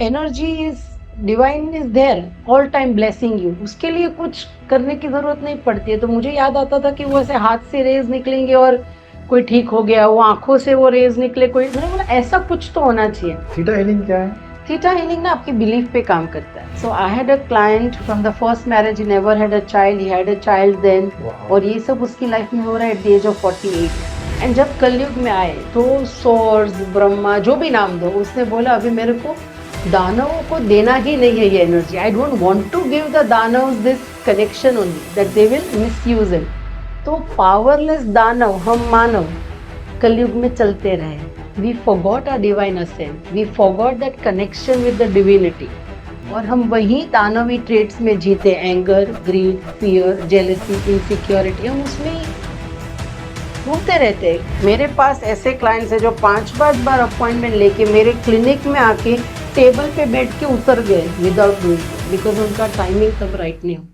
Energy is divine is there all time blessing you, उसके लिए कुछ करने की जरूरत नहीं पड़ती है। तो मुझे याद आता था कि वो ऐसे हाथ से रेज निकलेंगे और कोई ठीक हो गया, वो आंखों से वो रेज निकले कोई, मैंने बोला ऐसा कुछ तो होना चाहिए। थीटा हीलिंग क्या है? थीटा हीलिंग ना आपकी बिलीफ पे काम करता है। So I had a client from the first marriage, he never had a child, he had a child then, और ये सब उसकी लाइफ में हो रहा है एट द एज ऑफ 48। एंड जब कलयुग में आए तो सोर्स ब्रह्मा जो भी नाम दो, उसने बोला अभी मेरे को दानवों को देना ही नहीं है ये energy. I don't want to give the दानव्स this connection only that they will misuse it. तो पावरलेस दानव हम मानव कलयुग में चलते रहे। We forgot our divine ascent. We forgot that connection with the divinity. और हम वही दानवी ट्रेट्स में जीते, anger, greed, fear, jealousy, insecurity, हम उसमें ही घूमते रहते हैं। मेरे पास ऐसे क्लाइंट्स हैं जो 5-5 बार अपॉइंटमेंट लेके मेरे क्लिनिक में आके टेबल पे बैठ के उतर गए विदाउट डूइंग, बिकॉज उनका टाइमिंग तब राइट नहीं हो।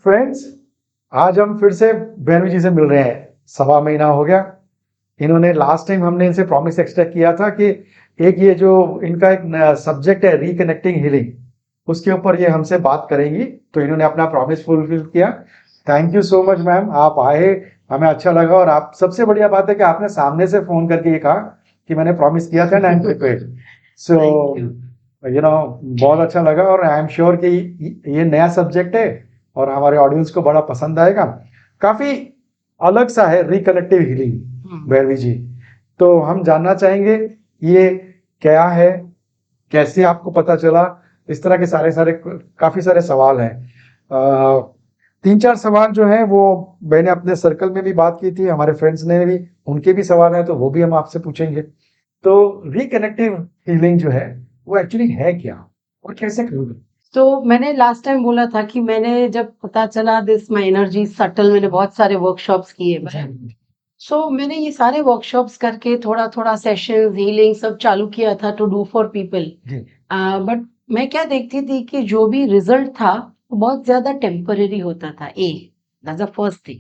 फ्रेंड्स, आज हम फिर से बेनू जी से मिल रहे हैं। 1.25 महीना हो गया। इन्होंने लास्ट टाइम हमने इनसे प्रॉमिस एक्सट्रैक्ट किया था कि एक ये जो इनका एक सब्जेक्ट है रिकनेक्टिंग हीलिंग, उसके ऊपर ये हमसे बात करेंगी। तो इन्होंने अपना प्रॉमिस फुलफिल किया। Thank you so much ma'am, आप आए, हमें अच्छा लगा। और आप सबसे बढ़िया बात है कि आपने सामने से फोन करके ये कहा कि मैंने प्रॉमिस किया था, एंड प्रिपेयर्ड। सो बहुत अच्छा लगा। और आई एम श्योर कि ये नया सब्जेक्ट है और हमारे ऑडियंस को बड़ा पसंद आएगा। काफी अलग सा है रिकनेक्टिव हीलिंग भैरवी जी। तो हम जानना चाहेंगे ये क्या है, कैसे आपको पता चला, इस तरह के काफी सारे सवाल हैं। 3-4 सवाल जो है वो मैंने अपने सर्कल में भी बात की थी, हमारे फ्रेंड्स ने भी, उनके भी सवाल हैं, तो वो भी हम आपसे पूछेंगे। तो रिकनेक्टिव हीलिंग जो है वो एक्चुअली है क्या और कैसे करोगे? तो मैंने लास्ट टाइम बोला था कि मैंने जब पता चला दिस माई एनर्जी सटल, मैंने बहुत सारे वर्कशॉप्स किए। सो मैंने ये सारे वर्कशॉप्स करके थोड़ा थोड़ा सेशन हीलिंग सब चालू किया था to do for people. But मैं क्या देखती थी कि जो भी रिजल्ट था वो बहुत ज्यादा टेम्पररी होता था। That's the first thing.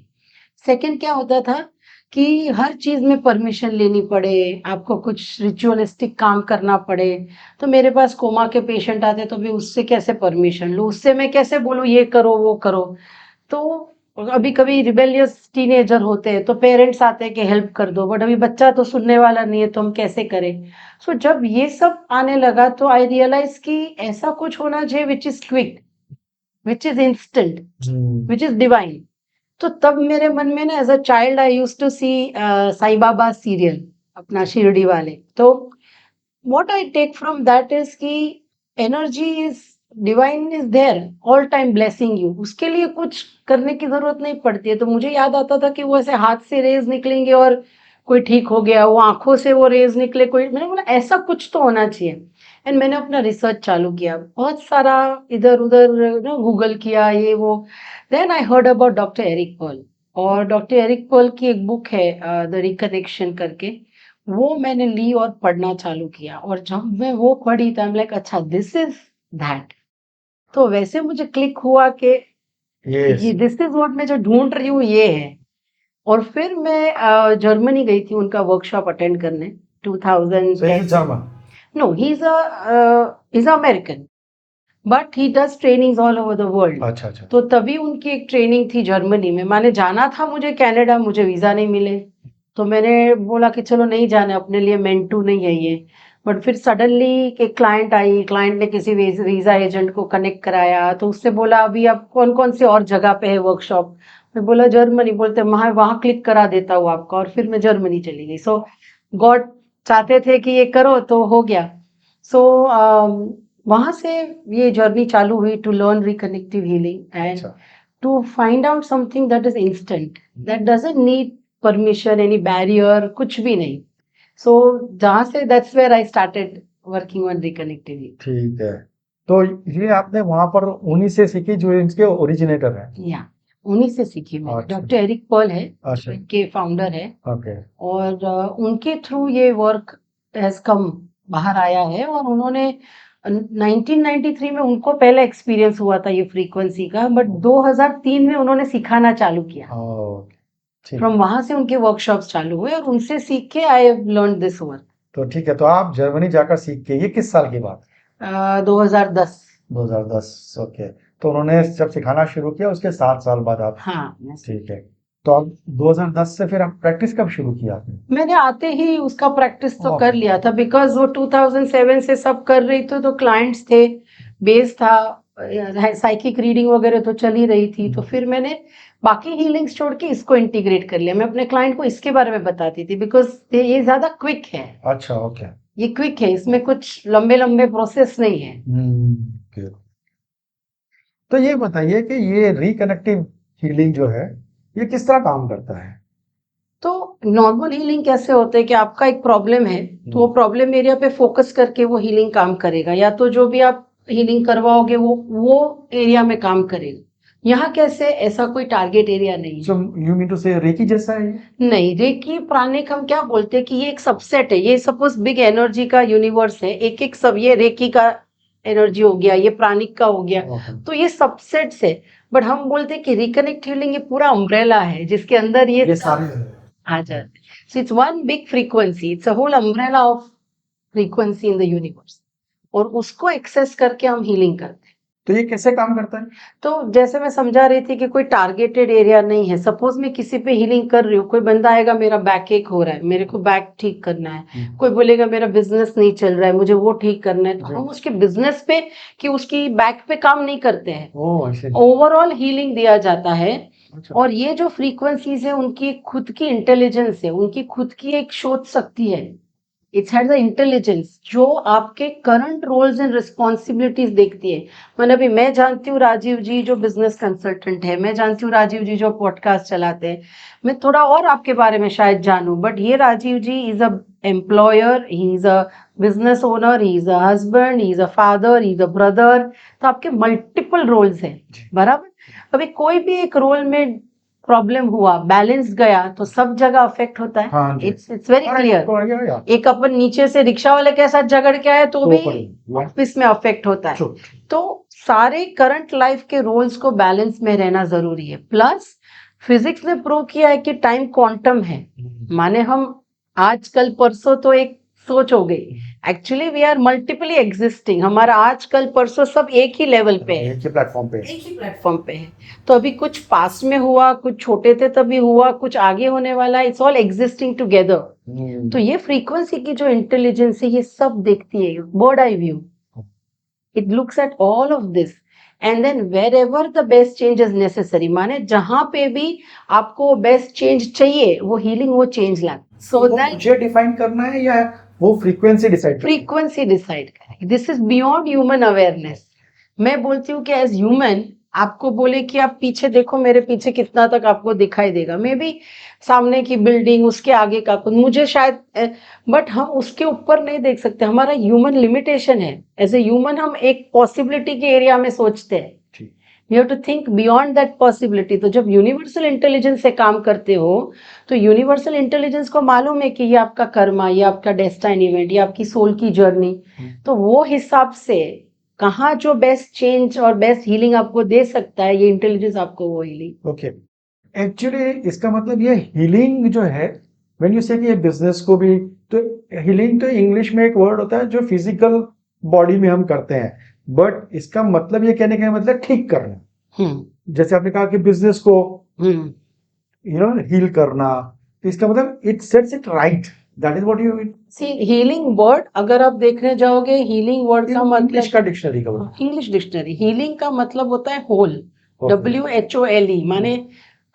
Second क्या होता था कि हर चीज में परमिशन लेनी पड़े, आपको कुछ रिचुअलिस्टिक काम करना पड़े। तो मेरे पास कोमा के पेशेंट आते तो भी उससे कैसे परमिशन लूँ, उससे मैं कैसे बोलूँ ये करो वो करो। तो अभी कभी रिबेलियस टीनेजर होते हैं तो पेरेंट्स आते हैं कि हेल्प कर दो, बट अभी बच्चा तो सुनने वाला नहीं है तो हम कैसे करें। सो जब ये सब आने लगा तो आई रियलाइज कि ऐसा कुछ होना चाहिए which is quick, which is instant, which is divine. तो तब मेरे मन में ना as a child I use to see Sai Baba serial, अपना शिरडी वाले। So what I take from that is कि energy is divine is there all time blessing you, उसके लिए कुछ करने की जरूरत नहीं पड़ती है। तो मुझे याद आता था कि वो ऐसे हाथ से रेज निकलेंगे और कोई ठीक हो गया, वो आंखों से वो रेज निकले कोई, मैंने बोला ऐसा कुछ तो होना चाहिए। एंड मैंने अपना रिसर्च चालू किया, बहुत सारा इधर उधर गूगल किया ये वो। Then I heard about doctor Eric Pearl, और डॉक्टर एरिक पर्ल की एक बुक है द रिकनेक्शन करके, वो मैंने ली और पढ़ना चालू किया। और जब मैं वो पढ़ी तो लाइक अच्छा दिस इज दैट। तो वैसे मुझे क्लिक हुआ कि ये दिस इज व्हाट मैं जो ढूंढ रही हूँ ये है। और फिर मैं जर्मनी गई थी उनका वर्कशॉप अटेंड करने 2010। No, he is American but he does trainings all over the world. अच्छा अच्छा। तो तभी उनकी एक ट्रेनिंग थी जर्मनी में। मैंने जाना था मुझे कनाडा, मुझे वीजा नहीं मिले तो मैंने बोला कि चलो नहीं जाना, अपने लिए मेंटू नहीं है ये। बट फिर सडनली एक क्लाइंट आई, क्लाइंट ने किसी वीजा एजेंट को कनेक्ट कराया, तो उससे बोला अभी आप कौन कौन से और जगह पे है वर्कशॉप। मैं बोला जर्मनी, बोलते वहां वहां क्लिक करा देता हूँ आपका। और फिर मैं जर्मनी चली गई। सो गॉड चाहते थे कि ये करो तो हो गया। सो वहां से ये जर्नी चालू हुई to learn reconnective healing and to find out something that is instant, that doesn't need permission, any barrier, कुछ भी नहीं। सो जहां से that's where I started working on reconnective healing. ठीक है। तो ये आपने वहां पर उन्हीं से सीखी जो इनके ओरिजिनेटर है? या उन्हीं से सीखी मैंने। अच्छा। डॉक्टर एरिक पर्ल है, अच्छा। के फाउंडर है, ओके। और उनके थ्रू ये वर्क हैज कम बाहर आया है। और उन्होंने 1993 में उनको पहला एक्सपीरियंस हुआ था ये फ्रीक्वेंसी का, बट 2003 में उन्होंने सिखाना चालू किया। ओके, ठीक। फ्रॉम वहां से उनके वर्कशॉप्स चालू हुए और उनसे सीख के I have learn this work. तो ठीक है, तो आप जर्मनी जाकर सीख के, ये किस साल की बात? 2010। 2010। ओके, तो उन्होंने जब सिखाना शुरू किया उसके 7 साल बाद आप। हाँ, ठीक है, तो अब 2010 से फिर आप प्रैक्टिस कब शुरू किया आपने? मैंने आते ही उसका प्रैक्टिस तो ओह। कर लिया था, बिकॉज वो 2007 से सब कर रही थी, तो क्लाइंट्स थे, बेस था, साइकिक रीडिंग वगैरह तो चल ही रही थी। तो फिर मैंने बाकी हीलिंग्स छोड़ के इसको इंटीग्रेट कर लिया। मैं अपने क्लाइंट को इसके बारे में बताती थी, बिकॉज ये ज्यादा क्विक है। अच्छा, ओके। ये क्विक है, इसमें कुछ लंबे लंबे प्रोसेस नहीं है। ओके। तो ये बताइए कि ये रिकनेक्टिव हीलिंग जो है, ये किस तरह काम करता है? तो नॉर्मल हीलिंग कैसे होता है कि आपका एक प्रॉब्लम है, तो वो प्रॉब्लम एरिया पे फोकस करके वो हीलिंग काम करेगा, या तो जो भी आप हीलिंग करवाओगे वो एरिया में काम करेगा। यहाँ कैसे, ऐसा कोई टारगेट एरिया नहीं सो है। यू मीन टू से रेकी जैसा है ये? नहीं, रेकी प्राणिक हम क्या बोलते हैं कि ये एक सबसेट है। ये सपोज बिग एनर्जी का यूनिवर्स है, एक एक सब, ये रेकी का एनर्जी हो गया, ये प्राणिक का हो गया, ओके। तो ये सबसेट्स है। बट हम बोलते हैं कि रिकनेक्ट हीलिंग ये पूरा अम्ब्रेला है, जिसके अंदर ये सारे आ जाते हैं। So it's one big frequency. It's a whole umbrella of frequency in the universe. और उसको एक्सेस करके हम हीलिंग करते हैं। तो ये कैसे काम करता है? तो जैसे मैं समझा रही थी कि कोई टारगेटेड एरिया नहीं है। सपोज मैं किसी पे हीलिंग कर रही हूँ, कोई बंदा आएगा, मेरा बैक एक हो रहा है, मेरे को बैक ठीक करना है। कोई बोलेगा मेरा बिजनेस नहीं चल रहा है, मुझे वो ठीक करना है, तो हम उसके बिजनेस पे कि उसकी बैक पे काम नहीं करते हैं, ओह, ऐसे। ओवरऑल हीलिंग दिया जाता है। अच्छा। और ये जो फ्रीक्वेंसीज है, उनकी खुद की इंटेलिजेंस है, उनकी खुद की एक सोच शक्ति है। इट्स हैड द इंटेलिजेंस जो आपके करंट रोल्स एंड रिस्पॉन्सिबिलिटीज देखती है। मतलब अभी मैं जानती हूँ राजीव जी जो बिजनेस कंसल्टेंट है, मैं जानती हूँ राजीव जी जो पॉडकास्ट चलाते हैं, मैं थोड़ा और आपके बारे में शायद जानूं, बट ये Rajiv ji is a employer, he is a business owner, he is a husband, he is a father, he is a brother. तो आपके मल्टीपल रोल्स हैं, बराबर। अभी कोई भी एक रोल में प्रॉब्लम हुआ, बैलेंस गया, तो सब जगह अफेक्ट होता है। हाँ जी। It's very clear. या एक अपन नीचे से रिक्शा वाले के साथ झगड़ के आए तो भी ऑफिस में अफेक्ट होता है। तो सारे करंट लाइफ के रोल्स को बैलेंस में रहना जरूरी है। प्लस फिजिक्स ने प्रूव किया है कि टाइम क्वांटम है। माने हम आज कल परसों तो एक सोच हो गई, एक्चुअली वी आर मल्टीपली एग्जिस्टिंग। हमारा आज कल परसों सब एक ही लेवल पे है, एक ही प्लेटफॉर्म पे। एक ही प्लेटफॉर्म पे है। तो अभी कुछ पास्ट में हुआ, कुछ छोटे थे तभी हुआ, कुछ आगे होने वाला है, इट्स ऑल एग्जिस्टिंग टुगेदर। तो ये फ्रीक्वेंसी की जो इंटेलिजेंस है, ये सब देखती है, bird eye view. It looks at all of this and then wherever the best change is necessary, माने जहां पे भी आपको बेस्ट चेंज चाहिए, वो हीलिंग वो चेंज ला। सो दैट मुझे डिफाइन करना है या वो फ्रीक्वेंसी डिसाइड? फ्रीक्वेंसी डिसाइड करेगी। This is beyond human awareness. मैं बोलती हूँ कि एज ह्यूमन आपको बोले कि आप पीछे देखो, मेरे पीछे कितना तक आपको दिखाई देगा, मे बी सामने की बिल्डिंग, उसके आगे का कुछ मुझे शायद, बट हम उसके ऊपर नहीं देख सकते। हमारा ह्यूमन लिमिटेशन है। एज ए ह्यूमन हम एक पॉसिबिलिटी के एरिया में सोचते हैं। You have to think beyond that possibility. तो जब यूनिवर्सल इंटेलिजेंस से काम करते हो, तो यूनिवर्सल इंटेलिजेंस को मालूम है कि ये आपका कर्मा, ये आपका डेस्टाइन इवेंट, ये आपकी सोल की जर्नी। तो वो हिसाब से कहाँ जो बेस्ट चेंज और बेस्ट हीलिंग आपको दे सकता है, ये इंटेलिजेंस आपको वो हीलिंग। ओके, एक्चुअली इसका मतलब ये हीलिंग जो है, व्हेन यू से कि ये बिजनेस को भी, तो हीलिंग तो इंग्लिश में एक वर्ड होता है जो फिजिकल बॉडी में हम करते हैं, बट इसका मतलब ये कहने का मतलब ठीक करना। जैसे आपने कहा कि बिजनेस को हील करना, तो इसका मतलब it sets it right. That is what you see healing word अगर आप देखने जाओगे, हीलिंग वर्ड का मतलब इंग्लिश का डिक्शनरी का वर्ड, इंग्लिश डिक्शनरी, हीलिंग का मतलब होता है होल, WHOLE, माने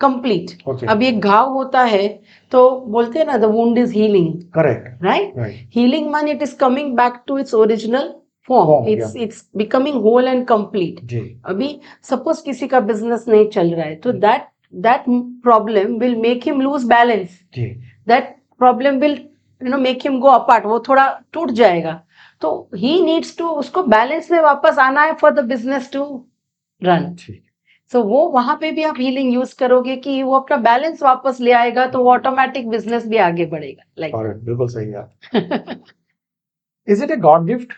कंप्लीट। Okay. अब एक घाव होता है तो बोलते हैं ना, the wound is healing, correct, right. Right. Healing माने it is coming back to its original form, it's becoming whole and complete. जी। अभी सपोज किसी का बिजनेस नहीं चल रहा है, तो that problem will make him lose balance, जी। That problem will make him go apart, वो थोड़ा टूट जाएगा। तो ही नीड्स टू उसको बैलेंस में वापस आना है for the business to run. So वो वहां पे भी आप हीलिंग यूज करोगे कि वो अपना बैलेंस वापस ले आएगा, तो वो ऑटोमेटिक बिजनेस भी आगे बढ़ेगा, लाइक बिल्कुल सही है। Is it a god gift?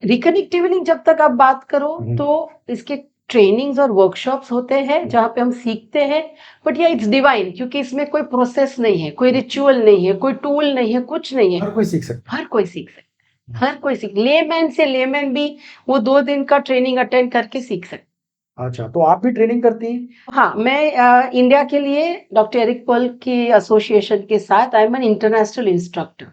Reconnectively जब तक आप बात करो हम्म। तो इसके ट्रेनिंग्स और वर्कशॉप्स होते हैं जहाँ पे हम सीखते हैं, बट या इट्स डिवाइन, क्योंकि इसमें कोई प्रोसेस नहीं है, कोई रिचुअल नहीं है, कोई टूल नहीं है, कुछ नहीं है, हर कोई सीख सकता हर कोई सीख सकता है, हर कोई सीख, लेमैन से लेमैन भी वो 2 दिन का ट्रेनिंग अटेंड करके सीख सकता है। अच्छा, तो आप भी ट्रेनिंग करती हैं? है। हाँ, मैं इंडिया के लिए डॉक्टर एरिक पर्ल की एसोसिएशन के साथ I am an international instructor.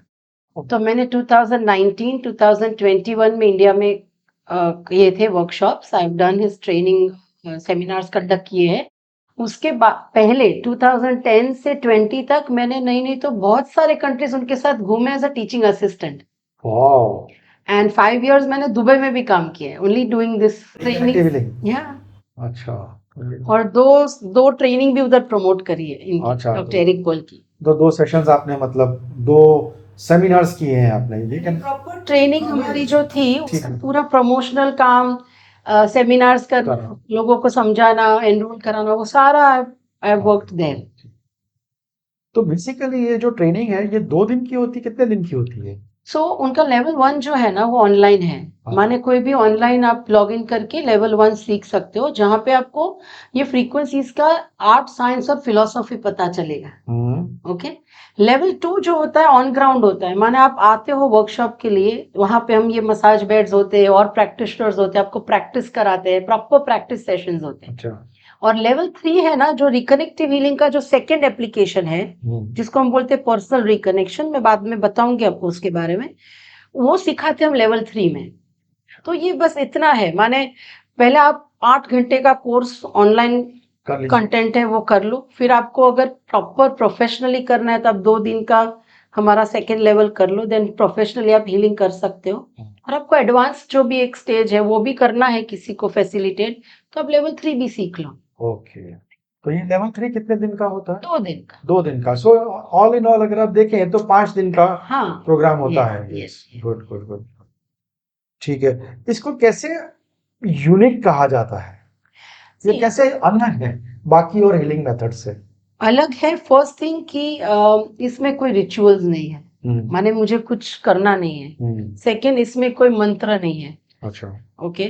तो मैंने 2019 2021 में इंडिया में किए थे workshops, I have done his training seminars conduct किए हैं। उसके बाद पहले 2010 से 20 तक मैंने नहीं तो बहुत सारे कंट्रीज उनके साथ घूमे as a teaching assistant, wow, and 5 years मैंने दुबई में भी काम किया है, only doing this training. Connectivity। या अच्छा, और दो ट्रेनिंग भी उधर प्रमोट करी है इनकी, अच्छा, डॉक्टर एरिक पर्ल की। तो 2 सेशंस आपने, मतलब 2 सेमिनार्स किए हैं आपने, ये क्या? प्रॉपर ट्रेनिंग हमारी जो थी ठीक उसका है। पूरा प्रमोशनल काम, सेमिनार्स करना, करना। लोगों को समझाना, एनरोल कराना, वो सारा आई वर्कड देयर। तो बेसिकली ये जो ट्रेनिंग है ये 2 दिन की होती है, कितने दिन की होती है? सो उनका लेवल 1 जो है ना वो ऑनलाइन है, माने कोई भी ऑनलाइन आप लॉग इन करके लेवल 1 सीख सकते हो, जहाँ पे आपको ये फ्रीक्वेंसीज का आर्ट, साइंस और फिलोसॉफी पता चलेगा। ओके। लेवल 2 जो होता है ऑन ग्राउंड होता है, माने आप आते हो वर्कशॉप के लिए, वहां पे हम ये मसाज बेड्स होते हैं और प्रैक्टिशनर्स होते हैं, आपको प्रैक्टिस कराते हैं, प्रॉपर प्रैक्टिस सेशंस होते हैं। अच्छा। और लेवल 3 है ना, जो रिकनेक्टिव हीलिंग का जो सेकेंड एप्लीकेशन है, जिसको हम बोलते हैं पर्सनल रिकनेक्शन, मैं बाद में बताऊंगी आपको उसके बारे में, वो सिखाते हम लेवल 3 में। तो ये बस इतना है, माने पहले आप 8 घंटे का कोर्स ऑनलाइन कंटेंट है वो कर लो, फिर आपको अगर प्रॉपर प्रोफेशनली करना है तो आप 2 दिन का हमारा सेकेंड लेवल कर लो, देन प्रोफेशनली आप हीलिंग कर सकते हो। और आपको एडवांस जो भी एक स्टेज है वो भी करना है किसी को फैसिलिटेट, तो आप लेवल 3 भी सीख लो। ओके, तो ये लेवल 3 कितने दिन का होता है? 2 दिन का। 2 दिन का। सो ऑल इन ऑल अगर आप देखें तो 5 दिन का हाँ, प्रोग्राम होता है। यस। Good good good. ठीक है, इसको कैसे यूनिक कहा जाता है? ये कैसे अलग है बाकी और हीलिंग मेथड से? अलग है, फर्स्ट थिंग कि इसमें कोई रिचुअल्स नहीं है, माने मुझे कुछ करना नहीं है। सेकंड, इसमें कोई मंत्र नहीं है। अच्छा। ओके।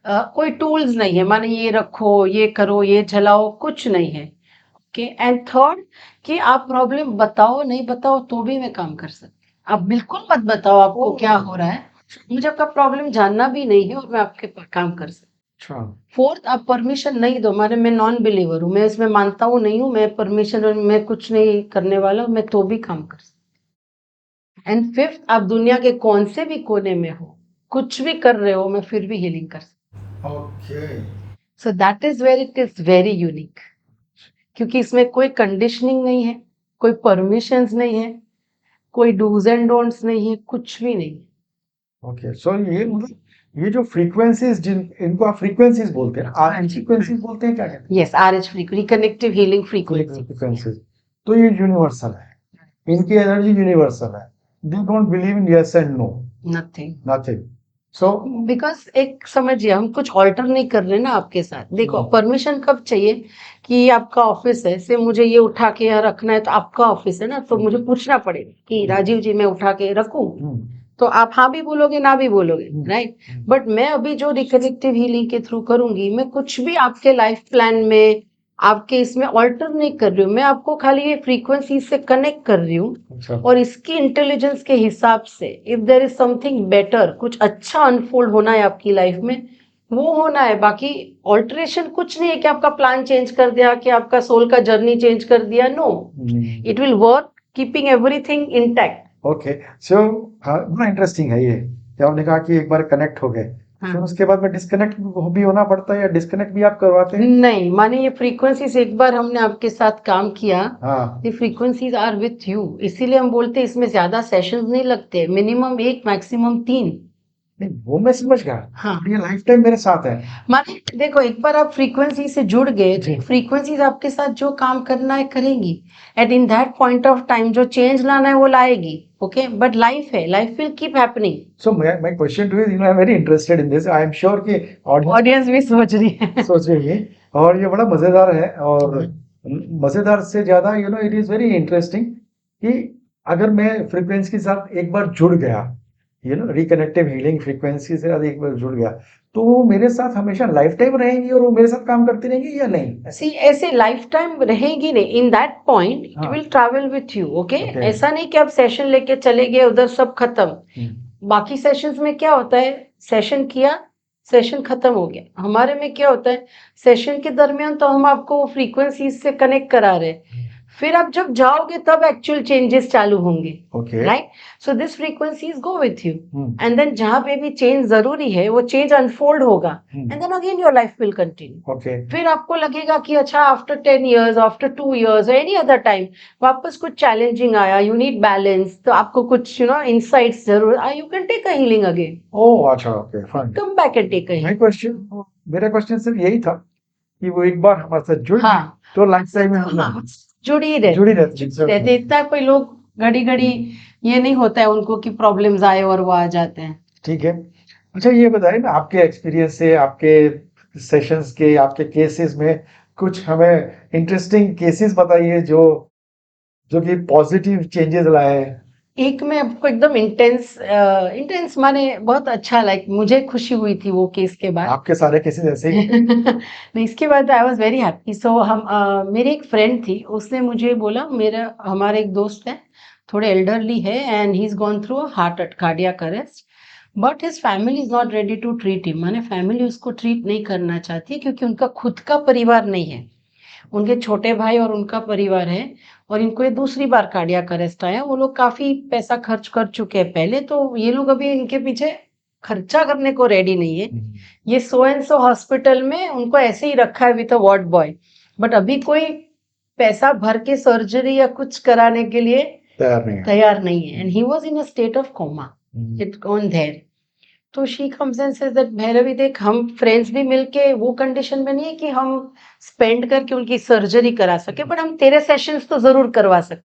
कोई टूल्स नहीं है, माने ये रखो, ये करो, ये जलाओ, कुछ नहीं है। ओके। एंड थर्ड कि आप प्रॉब्लम बताओ नहीं बताओ तो भी मैं काम कर सकती, आप बिल्कुल मत बताओ आपको क्या हो रहा है, मुझे आपका प्रॉब्लम जानना भी नहीं है और मैं आपके काम कर सकती। अच्छा। फोर्थ, आप परमिशन नहीं दो, माने मैं नॉन बिलीवर हूँ, मैं इसमें मानता हूँ नहीं हूँ, मैं परमिशन और मैं कुछ नहीं करने वाला हूँ, मैं तो भी काम कर सकती। एंड फिफ्थ, आप दुनिया के कौन से भी कोने में हो, कुछ भी कर रहे हो, मैं फिर भी हीलिंग कर सकती। Okay. So that is where it is very unique, क्योंकि इसमें कोई कंडीशनिंग नहीं है, कोई परमिशंस नहीं है, कोई डूज एंड डोंट्स नहीं है, कुछ भी नहीं। ओके, सो ये मतलब ये जो फ्रीक्वेंसीज, जिन इनको आप फ्रीक्वेंसीज बोलते हैं, आरएच फ्रीक्वेंसीज बोलते हैं, क्या कहते हैं? Yes, RH reconnective healing frequency. Frequencies, तो ये यूनिवर्सल है, इनकी एनर्जी यूनिवर्सल है। They don't believe in yes and no, nothing. Nothing. So because एक समझिए, हम कुछ ऑल्टर नहीं कर रहे ना आपके साथ। देखो, परमिशन कब चाहिए कि आपका ऑफिस है, से मुझे ये उठा के यहाँ रखना है, तो आपका ऑफिस है ना, तो मुझे पूछना पड़ेगा कि राजीव जी मैं उठा के रखूं, तो आप हाँ भी बोलोगे ना भी बोलोगे, राइट। बट मैं अभी जो रिकनेक्टिव हीलिंग के थ्रू करूंगी, मैं कुछ भी आपके लाइफ प्लान में, आपके इसमें ऑल्टर नहीं कर रही हूँ, मैं आपको खाली ये फ्रीक्वेंसी से कनेक्ट कर रही हूँ। अच्छा। और इसकी इंटेलिजेंस के हिसाब से if there is something better, कुछ अच्छा अनफोल्ड होना है आपकी लाइफ में, वो होना है। बाकी ऑल्टरेशन कुछ नहीं है कि आपका प्लान चेंज कर दिया, कि आपका सोल का जर्नी चेंज कर दिया, no, it will work keeping everything intact. Okay, so बड़ा इंटरेस्टिंग है ये कि आपने कहा कि एक बार कनेक्ट हो गए, फिर उसके बाद में डिस्कनेक्ट भी होना पड़ता है, या डिस्कनेक्ट भी आप करवाते हैं? नहीं, माने ये फ्रीक्वेंसीज एक बार हमने आपके साथ काम किया, हाँ। ये फ्रीक्वेंसीज आर विथ यू, इसीलिए हम बोलते हैं इसमें ज्यादा सेशंस नहीं लगते, मिनिमम 1 मैक्सिमम 3। नहीं, वो मैं समझ गया। हाँ, ये लाइफ टाइम मेरे साथ है। माने देखो, एक बार आप फ्रीक्वेंसी से जुड़ गए तो फ्रीक्वेंसीज आपके साथ जो काम करना है करेंगी, at in that point of time जो चेंज लाना है वो लाएगी, Okay, but life will keep happening. So my question to you is, I'm very interested in this. I am sure कि audience ऑडियंस भी सोच रही है. सोच रही है और ये बड़ा मजेदार है और मजेदार से ज्यादा इट इज वेरी इंटरेस्टिंग कि अगर मैं फ्रीक्वेंसी के साथ एक बार जुड़ गया, रिकनेक्टिव हीलिंग फ्रीक्वेंसी से एक बार जुड़ गया, तो वो मेरे साथ हमेशा लाइफ टाइम रहेंगी और वो मेरे साथ काम करती रहेंगी या नहीं? सी ऐसे लाइफ टाइम रहेगी नहीं. इन दैट पॉइंट इट हाँ. Will travel with you. Okay, Okay. ऐसा नहीं कि आप सेशन लेके चले गए उधर सब खत्म. बाकी सेशंस में क्या होता है, सेशन किया, सेशन खत्म हो गया. हमारे में क्या होता है, सेशन के दरमियान तो हम आपको फ्रीक्वेंसी से कनेक्ट करा रहे हैं, फिर आप जब जाओगे तब एक्चुअल चेंजेस चालू होंगे. Okay. Right, so this frequencies go with you hmm. And then जहां पे भी चेंज जरूरी है वो चेंज अनफोल्ड होगा hmm. And then again your life will continue. Okay. फिर आपको लगेगा कि अच्छा after 10 years, after 2 years, any other time वापस कुछ चैलेंजिंग आया, यू नीड बैलेंस, तो आपको कुछ इनसाइट्स जरूर आए, you can take a healing again, oh अच्छा, okay fine. Come back and take a my healing. Question मेरा क्वेश्चन सिर्फ यही था कि वो एक बार हमारे साथ जुड़ गई हाँ, तो लाइफ टाइम में हम हाँ, जुड़ी रहती जुड़ी रहती रहते. इतना कोई लोग घड़ी घड़ी ये नहीं होता है उनको कि प्रॉब्लम्स आए और वो आ जाते हैं. ठीक है. अच्छा ये बताइए ना, आपके एक्सपीरियंस से, आपके सेशंस के, आपके केसेस में कुछ हमें इंटरेस्टिंग केसेस बताइए जो जो कि पॉजिटिव चेंजेस लाए. एक में आपको एकदम इंटेंस माने बहुत अच्छा, लाइक मुझे खुशी हुई थी वो केस के बाद. आपके सारे केसेस ऐसे ही? नहीं, इसके बाद आई वाज वेरी हैप्पी. सो मेरी एक फ्रेंड थी, उसने मुझे बोला, हमारे एक दोस्त है, थोड़े एल्डरली है and he is gone through a heart cardiac arrest, but his family is not ready to treat him. माने फैमिली उसको ट्रीट नहीं करना चाहती क्योंकि उनका खुद का परिवार नहीं है, उनके छोटे भाई और उनका परिवार है, और इनको ये दूसरी बार कार्डियक अरेस्ट आया. वो लोग काफी पैसा खर्च कर चुके हैं पहले, तो ये लोग अभी इनके पीछे खर्चा करने को रेडी नहीं है. ये सो एंड सो हॉस्पिटल में उनको ऐसे ही रखा है with a ward boy, but अभी कोई पैसा भर के सर्जरी या कुछ कराने के लिए तैयार नहीं है. And he was in a state of coma, it gone there. तो she comes and says that Bhairavi देख, हम फ्रेंड्स भी मिलके वो कंडीशन में नहीं है कि हम स्पेंड करके उनकी सर्जरी करा सके, बट हम तेरे सेशंस तो जरूर करवा सकते,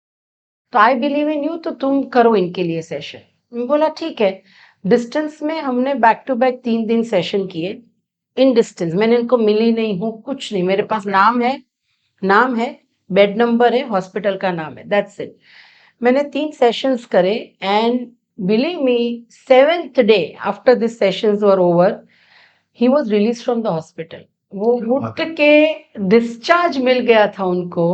तो आई बिलीव इन यू, तो तुम करो इनके लिए सेशन. बोला ठीक है. डिस्टेंस में हमने बैक टू बैक 3 दिन सेशन किए. इन डिस्टेंस मैंने इनको मिली नहीं हूँ, कुछ नहीं, मेरे पास नाम है, बेड नंबर है, हॉस्पिटल का नाम है, दैट्स इट. मैंने 3 सेशंस करे and believe me, 7th day after these sessions were over, he was released from the hospital. वो उठ के डिस्चार्ज मिल गया था उनको.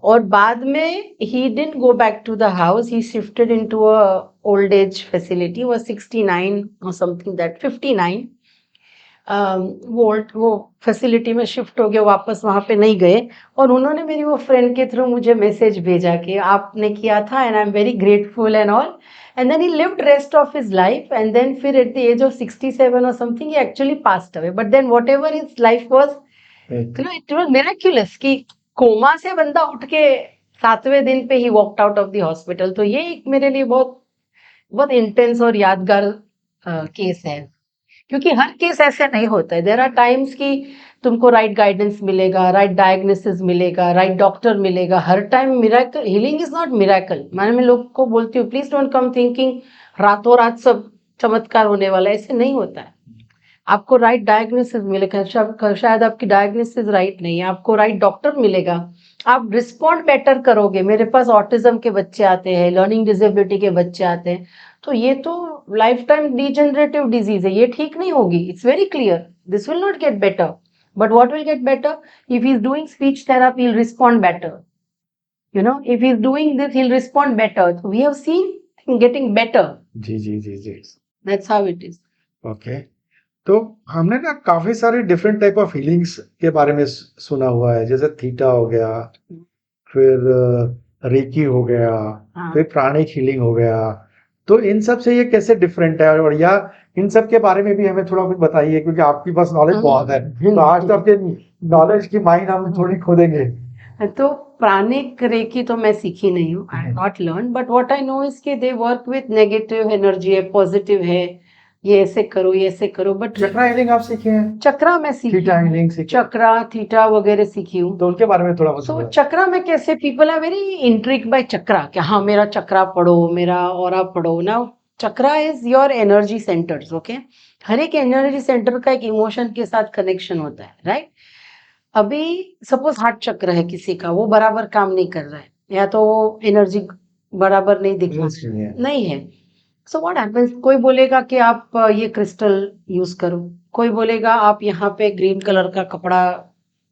और बाद में he didn't go back to the house, he shifted into a old age facility, was 69 or something, that 59. वो फैसिलिटी में शिफ्ट हो गए, वापस वहां पे नहीं गए. और उन्होंने मेरी वो फ्रेंड के थ्रू मुझे मैसेज भेजा कि आपने किया था and I am very grateful and all. And then he lived rest of his life, and then फिर at the age of 67 or something he actually passed away. But then whatever his life was, it was miraculous कि coma से बंदा उठ के 7वें दिन पे ही walked out of the hospital. तो ये एक मेरे लिए बहुत इंटेंस और यादगार केस है, क्योंकि हर केस ऐसे नहीं होता है. देयर आर टाइम्स कि तुमको राइट गाइडेंस मिलेगा, राइट डायग्नोसिस मिलेगा, राइट डॉक्टर मिलेगा. हर time miracle, healing is not miracle. मैं लोग को बोलती हूँ, प्लीज डोंट कम थिंकिंग रातों रात सब चमत्कार होने वाला है, ऐसे नहीं होता है. आपको राइट डायग्नोसिस मिलेगा, शायद आपकी डायग्नोसिस राइट नहीं है, आपको राइट डॉक्टर मिलेगा, आप रिस्पॉन्ड बेटर करोगे. मेरे पास ऑटिज्म के बच्चे आते हैं, लर्निंग डिसेबिलिटी के बच्चे आते हैं, तो ये तो लाइफ टाइम डिजेनरेटिव डिजीज है, ये ठीक नहीं होगी. It's very clear, this will not get better. But what will get better? If he's doing speech therapy, he'll respond better. If he's doing this, he'll respond better. So we have seen him getting better. जी. That's how it is. Okay. तो हमने ना काफी सारे different type of healings के बारे में सुना हुआ है, जैसे थीटा हो गया, फिर रेकी हो गया, फिर प्राणिक हीलिंग हो गया. तो इन सब से ये कैसे डिफरेंट है, और या इन सब के बारे में भी हमें थोड़ा कुछ बताइए, क्योंकि आपके पास नॉलेज बहुत है. तो आज तो आपके नॉलेज की माइन हम थोड़ी खोदेंगे. तो प्राणिक रेकी तो मैं सीखी नहीं हूँ, I have not learn, but what I know is कि they work with negative energy है, पॉजिटिव है, ये ऐसे करो, ये ऐसे करो, बट चक्रा हीलिंग आप सीखे हैं? चक्रा मैं सीखी थीटा हूँ, हीलिंग सीखे? चक्रा थीटा वगैरह सीखी हूँ। तो उनके बारे में थोड़ा सो बताओ। चक्रा में कैसे people are very intrigued by chakra, कि हाँ मेरा चक्रा पढ़ो, मेरा ऑरा पढ़ो ना। Chakra is your energy centres, okay. हर एक एनर्जी सेंटर का एक इमोशन के साथ कनेक्शन होता है, राइट। अभी सपोज हार्ट चक्र है किसी का, वो बराबर काम नहीं कर रहा है, या तो एनर्जी बराबर नहीं दिख रहा नहीं है। नहीं है। सो व्हाट हैपेंस, कोई बोलेगा कि आप ये क्रिस्टल यूज करो, कोई बोलेगा आप यहाँ पे ग्रीन कलर का कपड़ा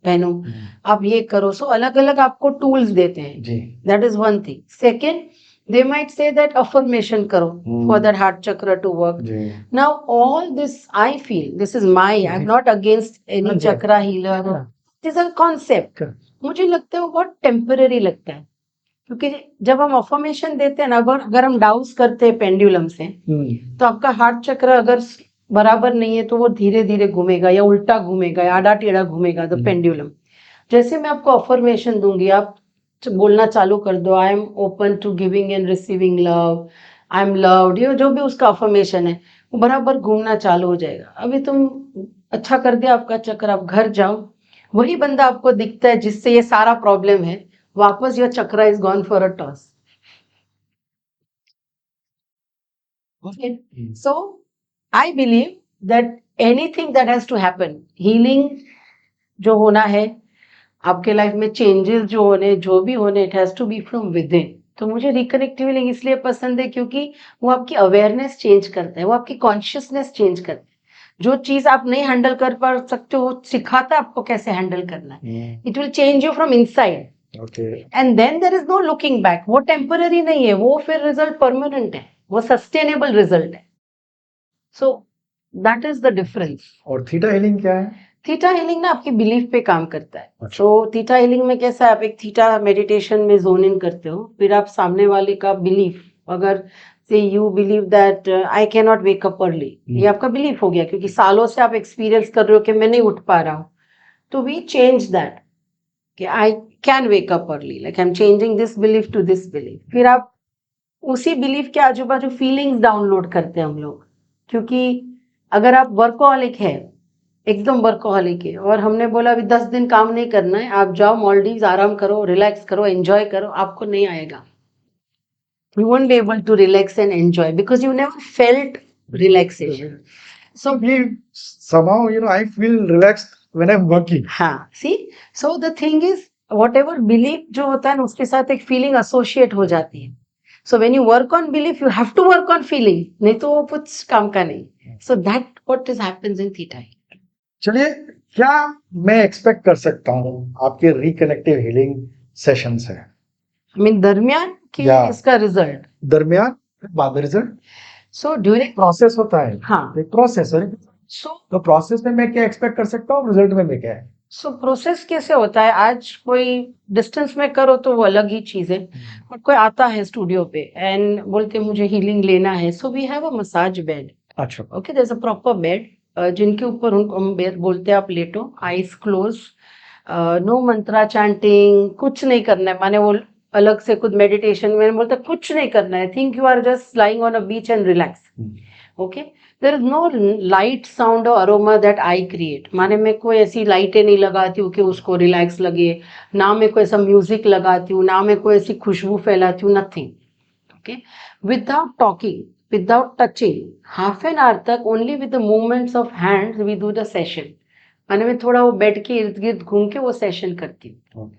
पहनो, आप ये करो। सो अलग अलग आपको टूल्स देते हैं, जी। That is one thing. Second, they might say that affirmation करो for that heart chakra to work. जी। Now all this I feel, this is my, I am not against any जी। Chakra healer, it is a concept. मुझे लगता है वो बहुत temporary लगता है, क्योंकि जब हम अफर्मेशन देते हैं ना, अगर हम डाउस करते हैं पेंडुलम से, तो आपका हार्ट चक्र अगर बराबर नहीं है तो वो धीरे धीरे घूमेगा या उल्टा घूमेगा या आड़ा टेढ़ा घूमेगा द पेंडुलम। जैसे मैं आपको अफर्मेशन दूंगी, आप बोलना चालू कर दो, I am open to giving and receiving love, I am loved, ये जो भी उसका अफर्मेशन है वो बराबर घूमना चालू हो जाएगा। अभी तुम अच्छा कर दिया आपका चक्र, आप घर जाओ, वही बंदा आपको दिखता है जिससे ये सारा प्रॉब्लम है, वापस your chakra is gone for a toss. Okay. So I believe that anything that has to happen, healing जो होना है आपके लाइफ में, चेंजेस जो होने, जो भी होने, it has to be from within. तो मुझे रिकनेक्टिव हीलिंग इसलिए पसंद है क्योंकि वो आपकी अवेयरनेस चेंज करता है, वो आपकी कॉन्शियसनेस चेंज करता है। जो चीज आप नहीं हैंडल कर पा सकते हो, वो सिखाता है आपको कैसे हैंडल करना है। It will change you from inside, and then there is no looking back. वो टेम्पररी नहीं है, वो फिर रिजल्ट परमानेंट है, वो सस्टेनेबल रिजल्ट है। सो दैट इज द डिफरेंस। और थीटा हीलिंग क्या है? थीटा हीलिंग ना आपकी बिलीफ पे काम करता है। अच्छा। तो थीटा हीलिंग में कैसा है, आप एक थीटा मेडिटेशन में जोन इन करते हो, फिर आप सामने वाले का बिलीफ, अगर से you believe that I can not wake up early, ये आपका बिलीफ हो गया क्योंकि सालों से आप एक्सपीरियंस कर रहे हो कि मैं नहीं उठ पा रहा हूँ, तो वी चेंज दैट कि I can wake up early, like I am changing this belief to this belief. फिर आप उसी बिलीफ के आजू बाजू फीलिंग्स डाउनलोड करते हैं हम लोग, क्योंकि अगर आप वर्कोहॉलिक है, एकदम वर्कोहॉलिक है, और हमने बोला अभी 10 दिन काम नहीं करना है, आप जाओ मॉलडीव्स, आराम करो, रिलैक्स करो, एंजॉय करो, आपको नहीं आएगा। You won't be able to relax and enjoy because you never felt relaxation. So somehow, I feel relaxed when I'm working. हाँ, see, so the thing is, whatever belief जो होता है ना, उसके साथ एक feeling associate हो जाती है। So when you work on belief, you have to work on feeling, नहीं तो वो कुछ काम का नहीं। So that what is happens in theta. चलिए, क्या मैं एक्सपेक्ट कर सकता हूँ आपके रिकनेक्टिव हीलिंग सेशन से? I mean दरमियान कि Yeah. इसका रिजल्ट दरमियान, बाद में रिजल्ट। सो ड्यूरिंग प्रोसेस होता है, हाँ, एक प्रोसेस है। सो तो प्रोसेस में मैं क्या एक्सपेक्ट कर सकता हूँ, रिजल्ट में मैं क्या है? सो प्रोसेस कैसे होता है, आज कोई डिस्टेंस में करो तो वो अलग ही चीज है, और कोई आता है स्टूडियो पे एंड बोलते मुझे हीलिंग लेना है, so we have a massage bed. अच्छा। Okay, there is a proper bed जिनके ऊपर उनको हम बोलते हैं आप लेटो, eyes close, no mantra chanting, कुछ नहीं करना है, माने वो अलग से कुछ मेडिटेशन में बोलते कुछ नहीं करना है, think you are just lying on a beach and relax. Okay, there is no light sound और अरोमा दैट आई क्रिएट, माने मैं कोई ऐसी लाइटें नहीं लगाती हूँ कि उसको रिलैक्स लगे, ना मैं कोई ऐसा म्यूजिक लगाती हूँ, ना मैं कोई ऐसी खुशबू फैलाती हूँ, nothing. Okay, without talking, without touching, half an hour तक only with the movements of hands we do the session. माने मैं थोड़ा वो बेड के इर्द गिर्द घूम के वो सेशन करती हूँ,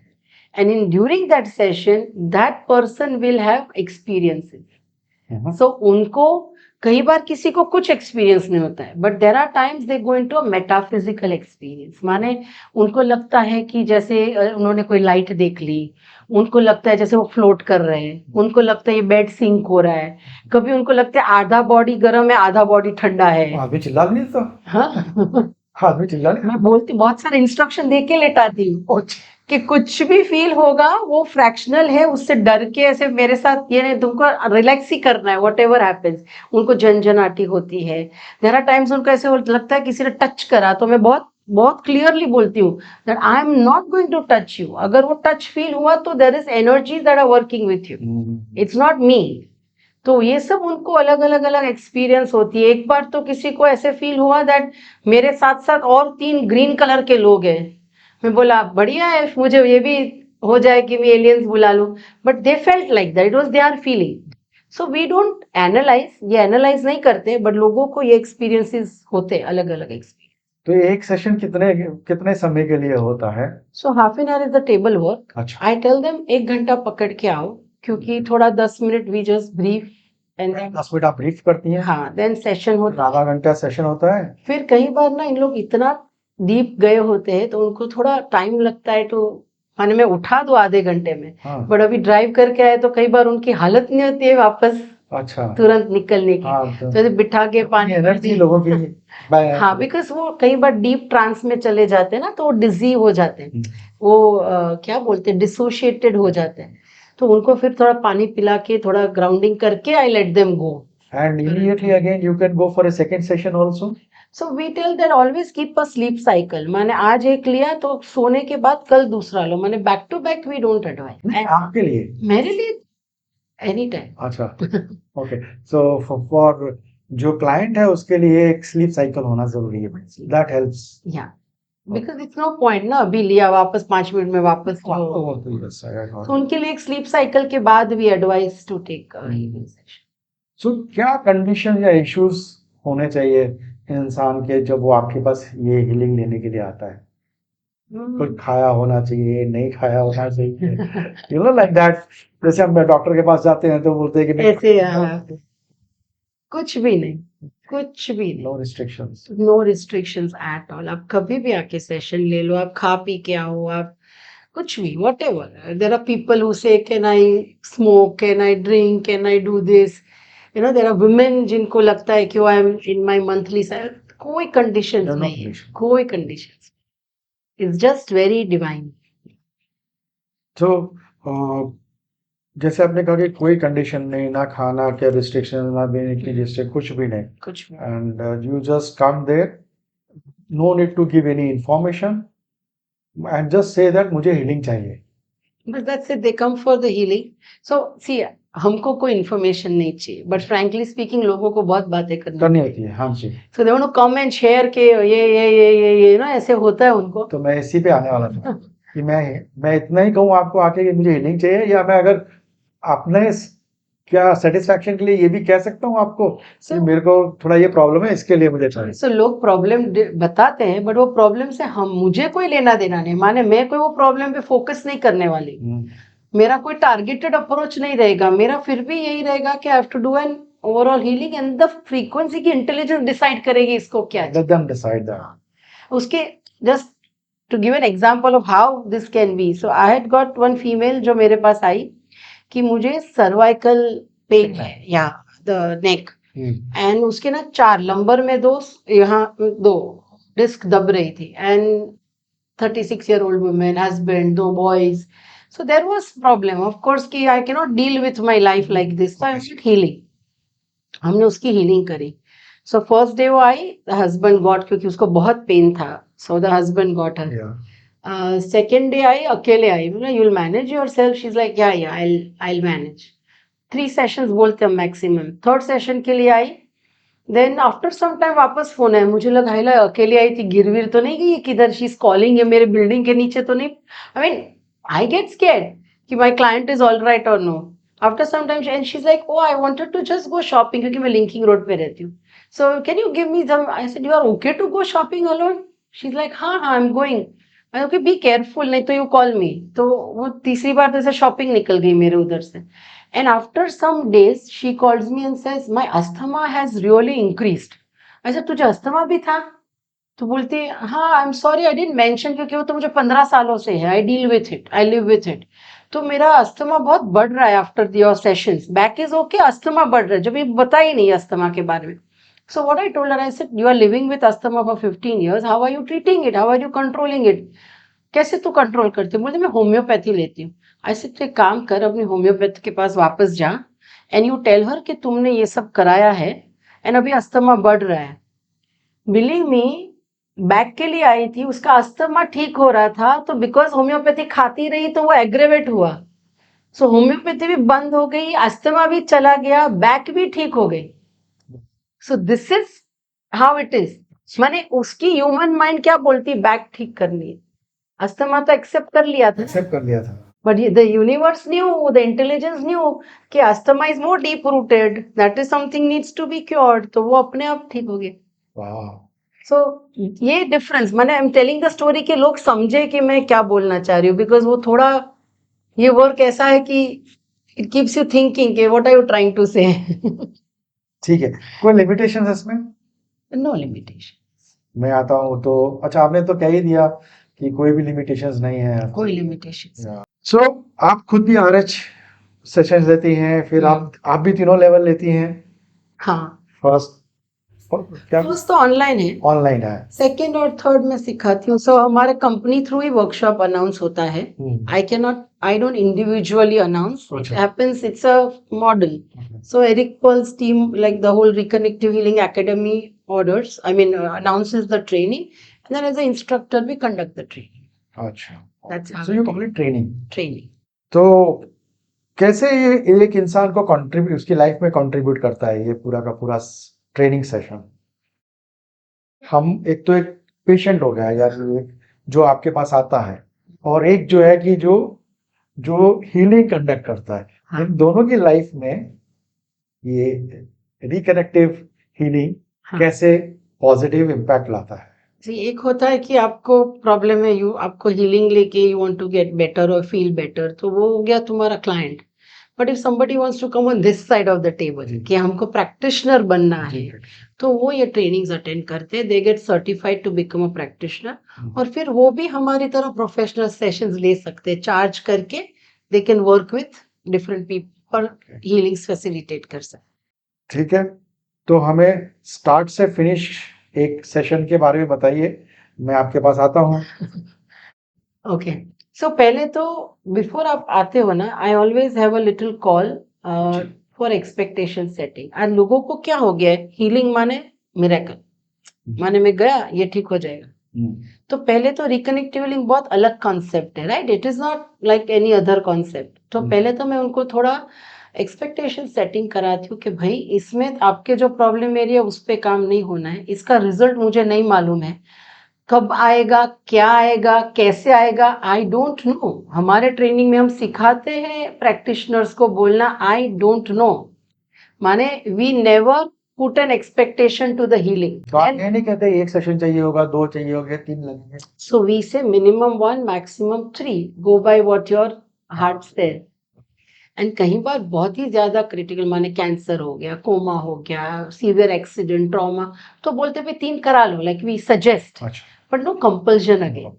and in during that session that person will have experiences. So उनको कई बार किसी को कुछ एक्सपीरियंस नहीं होता है, but there are times they go into a metaphysical experience, माने उनको लगता है कि जैसे उन्होंने कोई लाइट देख ली, उनको लगता है जैसे वो फ्लोट कर रहे हैं, उनको लगता है ये बेड सिंक हो रहा है, कभी उनको लगता है आधा बॉडी गर्म है आधा बॉडी ठंडा है। आदमी चिल्ला भी नहीं तो। हाँ आदमी चिल्ला नहीं। मैं बोलती, बहुत सारे इंस्ट्रक्शन दे के लेटाती हूँ कि कुछ भी फील होगा वो फ्रैक्शनल है, उससे डर के ऐसे मेरे साथ ये नहीं, तुमको रिलैक्स ही करना है, वट एवर हैपेंस। उनको झंझनाटी होती है, देयर आर टाइम्स उनको ऐसे लगता है किसी ने टच करा, तो मैं बहुत बहुत क्लियरली बोलती हूँ that I am not going to touch you. अगर वो टच फील हुआ तो there is energy that are working with you, it's not me. तो ये सब उनको अलग अलग अलग एक्सपीरियंस होती है। एक बार तो किसी को ऐसे फील हुआ दैट मेरे साथ साथ और 3 ग्रीन कलर के लोग हैं। मैं बोला बढ़िया है, मुझे ये भी हो जाए कि मैं एलियंस बुला लूं, but they felt like that, it was their feeling. So we don't analyse, ये एनालाइज नहीं करते, बट लोगों को ये एक्सपीरियंसेस होते अलग अलग एक्सपीरियंस। तो एक सेशन कितने कितने समय के लिए होता है? So half an hour is the table work. अच्छा। आई टेल देम 1 घंटा पकड़ के आओ, क्योंकि थोड़ा 10 minute we just brief and 10 minute आप ब्रीफ करती हैं? हाँ, देन सेशन होता है। आधा घंटा सेशन होता है? फिर कई बार ना इन लोग इतना डीप गए होते हैं तो उनको थोड़ा टाइम लगता है, तो माने मैं उठा दूं आधे घंटे में, हाँ। बट अभी ड्राइव करके आए तो कई बार उनकी हालत नहीं होती है वापस अच्छा। तुरंत निकलने की। हाँ, तो ऐसे बिठा के पानी एनर्जी लोगों की हाँ, बिकॉज वो कई बार डीप ट्रांस में चले जाते हैं ना, तो वो डिजी हो जाते हैं, वो क्या बोलते हैं, डिसोशिएटेड हो जाते हैं। तो उनको फिर थोड़ा पानी पिला के थोड़ा ग्राउंडिंग करके I let them go. And immediately again you can go for a second session also. So we tell that always keep a sleep cycle, माने आज एक लिया तो सोने के बाद कल दूसरा लो, माने back to back we don't advice. आपके लिए? मेरे लिए एनी टाइम। अच्छा। ओके। सो फॉर जो क्लाइंट है उसके लिए एक स्लीप साइकिल होना जरूरी है, दैट हेल्प्स। या बिकॉज इट्स नो पॉइंट ना, अभी लिया वापस 5 मिनट में वापस लो। तो उनके लिए एक स्लीप साइकिल के बाद we advice to take healing session. So क्या कंडीशन या इश्यूज होने चाहिए इंसान के जब वो आपके पास ये हीलिंग लेने के लिए आता है? कुछ खाया होना चाहिए, नहीं खाया होना चाहिए, यू नो लाइक दैट। जैसे हम डॉक्टर के पास जाते हैं तो बोलते हैं कि ऐसे कुछ भी नहीं, कुछ भी नहीं, no restrictions. No restrictions at all. आप कभी भी आके सेशन ले लो, आप खा पी के आओ, आप कुछ भी, whatever. There are people who say can I smoke, can I drink, can I do this, you know. There are women जिनको लगता है कि I am in my monthly cycle, कोई कंडीशन नहीं है, कोई condition, it's just very divine. तो जैसे आपने कहा कि कोई कंडीशन नहीं, ना खाना के रिस्ट्रिक्शन, ना पीने की रिस्ट्रिक्शन, कुछ भी नहीं, कुछ भी and you just come there, no need to give any information and just say that मुझे हीलिंग चाहिए। बस that's it, they come for the healing. So see, हमको कोई इन्फॉर्मेशन नहीं चाहिए, बट फ्रैंकली स्पीकिंग लोगों को बहुत बातें करनी होती है। हाँ जी। So they want to come and share के ये ना, ऐसे होता है उनको। तो मैं इसी पे आने वाला था कि मैं इतना ही कहूँ आपको आके कि मुझे हीलिंग चाहिए, या मैं अगर अपने क्या सेटिस्फैक्शन के लिए ये भी कह सकता हूँ आपको कि मेरे को थोड़ा ये प्रॉब्लम है, इसके लिए मुझे चाहिए। सो लोग प्रॉब्लम बताते हैं, बट वो प्रॉब्लम से हम, मुझे कोई लेना देना नहीं, माने मैं कोई वो प्रॉब्लम पे फोकस नहीं करने वाली, मेरा कोई टारगेटेड अप्रोच नहीं रहेगा, मेरा फिर भी यही रहेगा कि I have to do an overall healing, and the frequency की इंटेलिजेंस डिसाइड करेगी इसको क्या लेट देम डिसाइड दैट। उसके just to give an example of how this can be. So I had got one female जो मेरे पास आई कि मुझे cervical pain है या द नेक, एंड उसके ना 4 लंबर में 2, यहाँ 2 डिस्क दब रही थी, and 36-year-old woman, husband, 2 boys. So there was problem, of course, कि I cannot deal with my life like this. So I did healing. हमने उसकी healing करी. So first day वो आई, the husband got, क्योंकि उसको बहुत pain था. So the husband got her. Yeah. Second day आई, अकेले आई. You'll manage yourself. She's like, yeah, I'll manage. 3 sessions बोलते हैं maximum. Third session के लिए आई. देन आफ्टर सम टाइम वापस फोन आया, मुझे लगा हाइला अकेली आई थी, गिरवीर तो नहीं गई किधर, शी इज कॉलिंग है, मेरे बिल्डिंग के नीचे तो नहीं, I mean I get scared कि my client is all right और no. After some time and she is like, oh I wanted to just go shopping, क्योंकि मैं लिंकिंग रोड पे रहती हूँ, so can you give me some, I said you are okay to go shopping alone, she is like हाँ I am going, I okay be careful नहीं तो you call मी। तो वो तीसरी बार तो ऐसे शॉपिंग निकल गई मेरे उधर से। And after some days, she calls me and says, my asthma has really increased. I said, तुझे अस्थमा भी था? तो बोलती है, हाँ, I am sorry I didn't mention, क्योंकि वो तो मुझे 15 सालों से है, I deal with it, I live with it. तो मेरा अस्थमा बहुत बढ़ रहा है after your sessions, back is okay, asthma बढ़ रहा है, जब ये बता ही नहीं अस्थमा के बारे में। So what I told her, I said you are living with asthma for 15 years, how are you treating it, how are you controlling it, कैसे तू कंट्रोल करती है? बोलते मैं होम्योपैथी लेती हूँ। ऐसे तो एक काम कर, अपनी होम्योपैथ के पास वापस जा, एंड यू टेल हर कि तुमने ये सब कराया है, एंड अभी अस्थमा बढ़ रहा है। बिलीव मी, बैक के लिए आई थी, उसका अस्थमा ठीक हो रहा था, तो बिकॉज होम्योपैथी खाती रही तो वो एग्रेवेट हुआ। सो होम्योपैथी भी बंद हो गई, अस्थमा भी चला गया, बैक भी ठीक हो गई। So this is how it is. माने उसकी ह्यूमन माइंड क्या बोलती, बैक ठीक करनी है, अस्थमा तो एक्सेप्ट कर लिया था, एक्सेप्ट कर लिया था। But the universe knew, the intelligence knew कि asthma is more deep rooted, that is something needs to be cured, तो वो अपने आप ठीक हो गए। वाह। सो ये डिफरेंस, मैंने I am telling the story कि लोग समझे कि मैं क्या बोलना चाह रही हूँ, बिकॉज वो थोड़ा, ये वर्क ऐसा है कि इट कीप्स यू थिंकिंग कि what are you trying to say. ठीक है, कोई लिमिटेशन है इसमें? नो लिमिटेशन, मैं आता हूँ तो, अच्छा आपने तो कह ही दिया कि कोई भी लिमिटेशंस नहीं है। कोई लिमिटेशन। सो आप खुद भी आरएच सेशंस लेती हैं, फिर आप भी तीनों लेवल लेती हैं? हाँ, फर्स्ट क्या फर्स्ट तो ऑनलाइन है, ऑनलाइन है? सेकेंड और थर्ड में सिखाती हूँ। सो हमारे कंपनी थ्रू ही वर्कशॉप अनाउंस होता है। I don't individually announce, it अच्छा। Happens, it's a model. So Eric Pearl's team, like the whole Reconnective Healing Academy announces the training, and then as an instructor we conduct the training. अच्छा, That's how so you complete training. training. तो कैसे ये एक इंसान को contribute, उसकी life में contribute करता है ये पूरा का पूरा ट्रेनिंग सेशन? हम एक तो एक पेशेंट हो गया यार, एक जो आपके पास आता है, और एक जो है कि जो जो हीलिंग कंडक्ट करता है, हाँ। इन दोनों की लाइफ में ये रिकनेक्टिव हीलिंग हाँ। कैसे पॉजिटिव इम्पैक्ट लाता है? जी, एक होता है कि आपको प्रॉब्लम है, आपको हीलिंग लेके you want to get better और फील बेटर, तो वो हो गया तुम्हारा client. But if somebody wants to come on this side of the table कि हमको प्रैक्टिशनर बनना है, तो वो ये ट्रेनिंग्स अटेंड करते हैं, they get certified to become a practitioner, और फिर वो भी हमारी तरह प्रोफेशनल सेशंस ले सकते हैं, चार्ज करके they can work with different people और हीलिंग्स फैसिलिटेट कर सकते। ठीक है, तो हमें स्टार्ट से फिनिश एक सेशन के बारे में बताइए, मैं आपके पास आता हूँ। ओके, सो पहले तो बिफोर आप आते हो ना, I always have a little call for expectation setting. आज लोगों को क्या हो गया है, हीलिंग माने मिरेकल, माने मैं गया ये ठीक हो जाएगा। तो पहले तो रिकनेक्टिव हीलिंग बहुत अलग कॉन्सेप्ट है, right? It is not like any other concept. तो पहले तो मैं उनको थोड़ा एक्सपेक्टेशन सेटिंग कराती हूँ कि भाई इसमें आपके जो प्रॉब्लम एरिया उस पर काम नहीं होना है, इसका रिजल्ट मुझे नहीं मालूम है, कब आएगा, क्या आएगा, कैसे आएगा, आई डोंट नो। हमारे ट्रेनिंग में हम सिखाते हैं प्रैक्टिशनर्स को बोलना आई डोंट नो, माने we never put an expectation to the healing. तो आप ये नहीं कहते एक सेशन चाहिए होगा, 2 चाहिए होंगे, 3 लगेंगे? सो वी से minimum 1, maximum 3, go by what your heart says. And कहीं बार बहुत ही ज्यादा क्रिटिकल, माने कैंसर हो गया, कोमा हो गया, सीवियर एक्सीडेंट, ट्रॉमा, तो बोलते भाई 3 करा लो, like we suggest, but no compulsion again.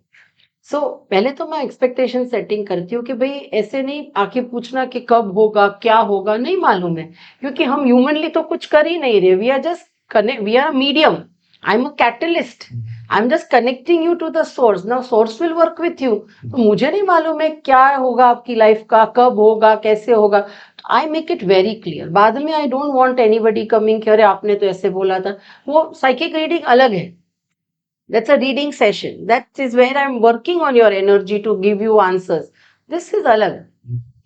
So पहले तो मैं एक्सपेक्टेशन सेटिंग करती हूँ कि भाई ऐसे नहीं आके पूछना कि कब होगा, क्या होगा, नहीं मालूम है, क्योंकि हम ह्यूमनली तो कुछ कर ही नहीं रहे, we are just connect, we are medium, I am a catalyst, I am just connecting you to the source, now source will work with you. तो मुझे नहीं मालूम है क्या होगा आपकी लाइफ का, कब होगा, कैसे होगा, तो I make it very clear. बाद में आई डोंट वांट एनीबडी कमिंग कि अरे आपने तो ऐसे बोला था, वो साइकिक रीडिंग अलग है, that's a reading session, that is where I'm working on your energy to give you answers, this is अलग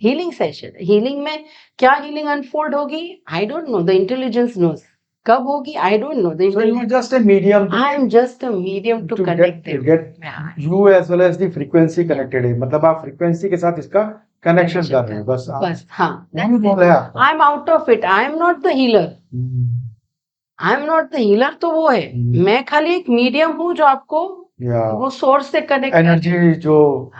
healing session। healing में क्या healing unfold होगी, I don't know, the intelligence knows, कब होगी I don't know, So you are just a medium I am just a medium to connect them, get you as well as the frequency connected है, मतलब आप frequency के साथ इसका connection कर रहे हो, बस हाँ, नहीं बोल रहे आप। I'm out of it, I am not the healer, I am not the healer, तो वो है, मैं खाली एक मीडियम हूँ जो आपको वो सोर्स से कनेक्ट, एनर्जी जो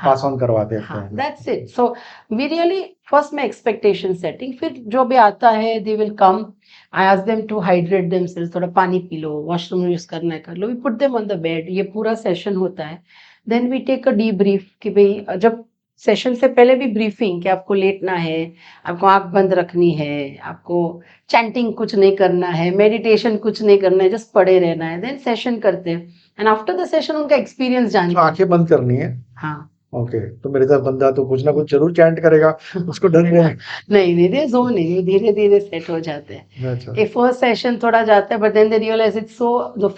पास ऑन करवा देते हैं, that's it. So we really first में एक्सपेक्टेशन सेटिंग, फिर जो भी आता है they will come, I ask them to hydrate themselves, थोड़ा पानी पी लो, वॉशरूम यूज करना है कर लो, we put them on the bed, ये पूरा सेशन होता है। Then we take a debrief कि भाई, जब सेशन से पहले भी ब्रीफिंग कि आपको लेटना है, आपको आंख बंद रखनी है, आपको चैंटिंग कुछ नहीं करना है, मेडिटेशन कुछ नहीं करना है, जस्ट पड़े रहना है। देन सेशन करते हैं, एंड आफ्टर द सेशन उनका एक्सपीरियंस जानते हैं। आंखें बंद करनी है, हाँ, ओके, तो मेरे तरफ बंदा तो कुछ ना कुछ जरूर चैंट करेगा, उसको डर ही है। नहीं नहीं दे जो नहीं धीरे धीरे सेट हो जाते हैं अच्छा। ये फर्स्ट सेशन थोड़ा जाता है but then they realise it's so the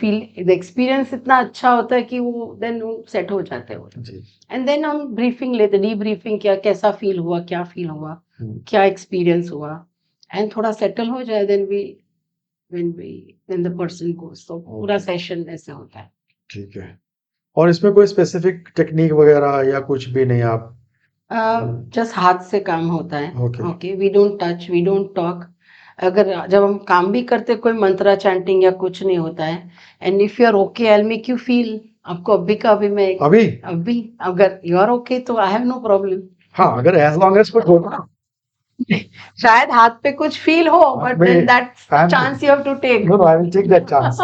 experience इतना अच्छा होता है कि वो देन वो सेट हो जाते हैं वो जी। एंड देन हम ब्रीफिंग लेते डी ब्रीफिंग किया कैसा फील हुआ क्या फील हुआ क्या एक्सपीरियंस हुआ एंड थोड़ा सेटल हो जाए देन द पर्सन गोस तो पूरा सेशन ऐसे होता है ठीक है। और इसमें कोई स्पेसिफिक टेक्निक वगैरह या कुछ भी नहीं आप? जस्ट हाथ से काम होता है Okay. Okay we don't touch we don't talk अगर जब हम काम भी करते कोई मंत्रा चैंटिंग या कुछ नहीं होता है and if you are okay I will make you feel आपको अभी का अभी मैं अभी अगर यू आर ओके तो आई हैव नो प्रॉब्लम हाँ, अगर एज लॉन्ग एज कुछ होगा शायद हाथ पे कुछ फील हो but then that's chance you have to take no I will take that chance.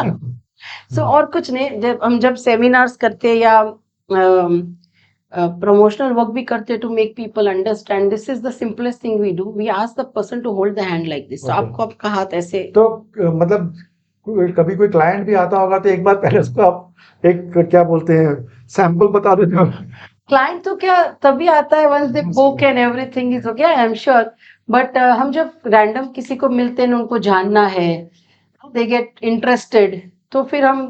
So और कुछ नहीं जब सेमिनार्स करते या प्रमोशनल वर्क भी करते to make people understand this is the simplest thing we do we ask the person to hold the hand like this आपको आपका हाथ ऐसे तो मतलब कभी कोई क्लाइंट भी आता होगा तो एक बार पहले उसको आप एक क्या बोलते हैं सैंपल बता देते हो? क्लाइंट तो क्या तभी आता है once they book and everything is okay I am sure but हम जब रैंडम किसी को मिलते हैं उनको जानना है दे गेट इंटरेस्टेड तो फिर हम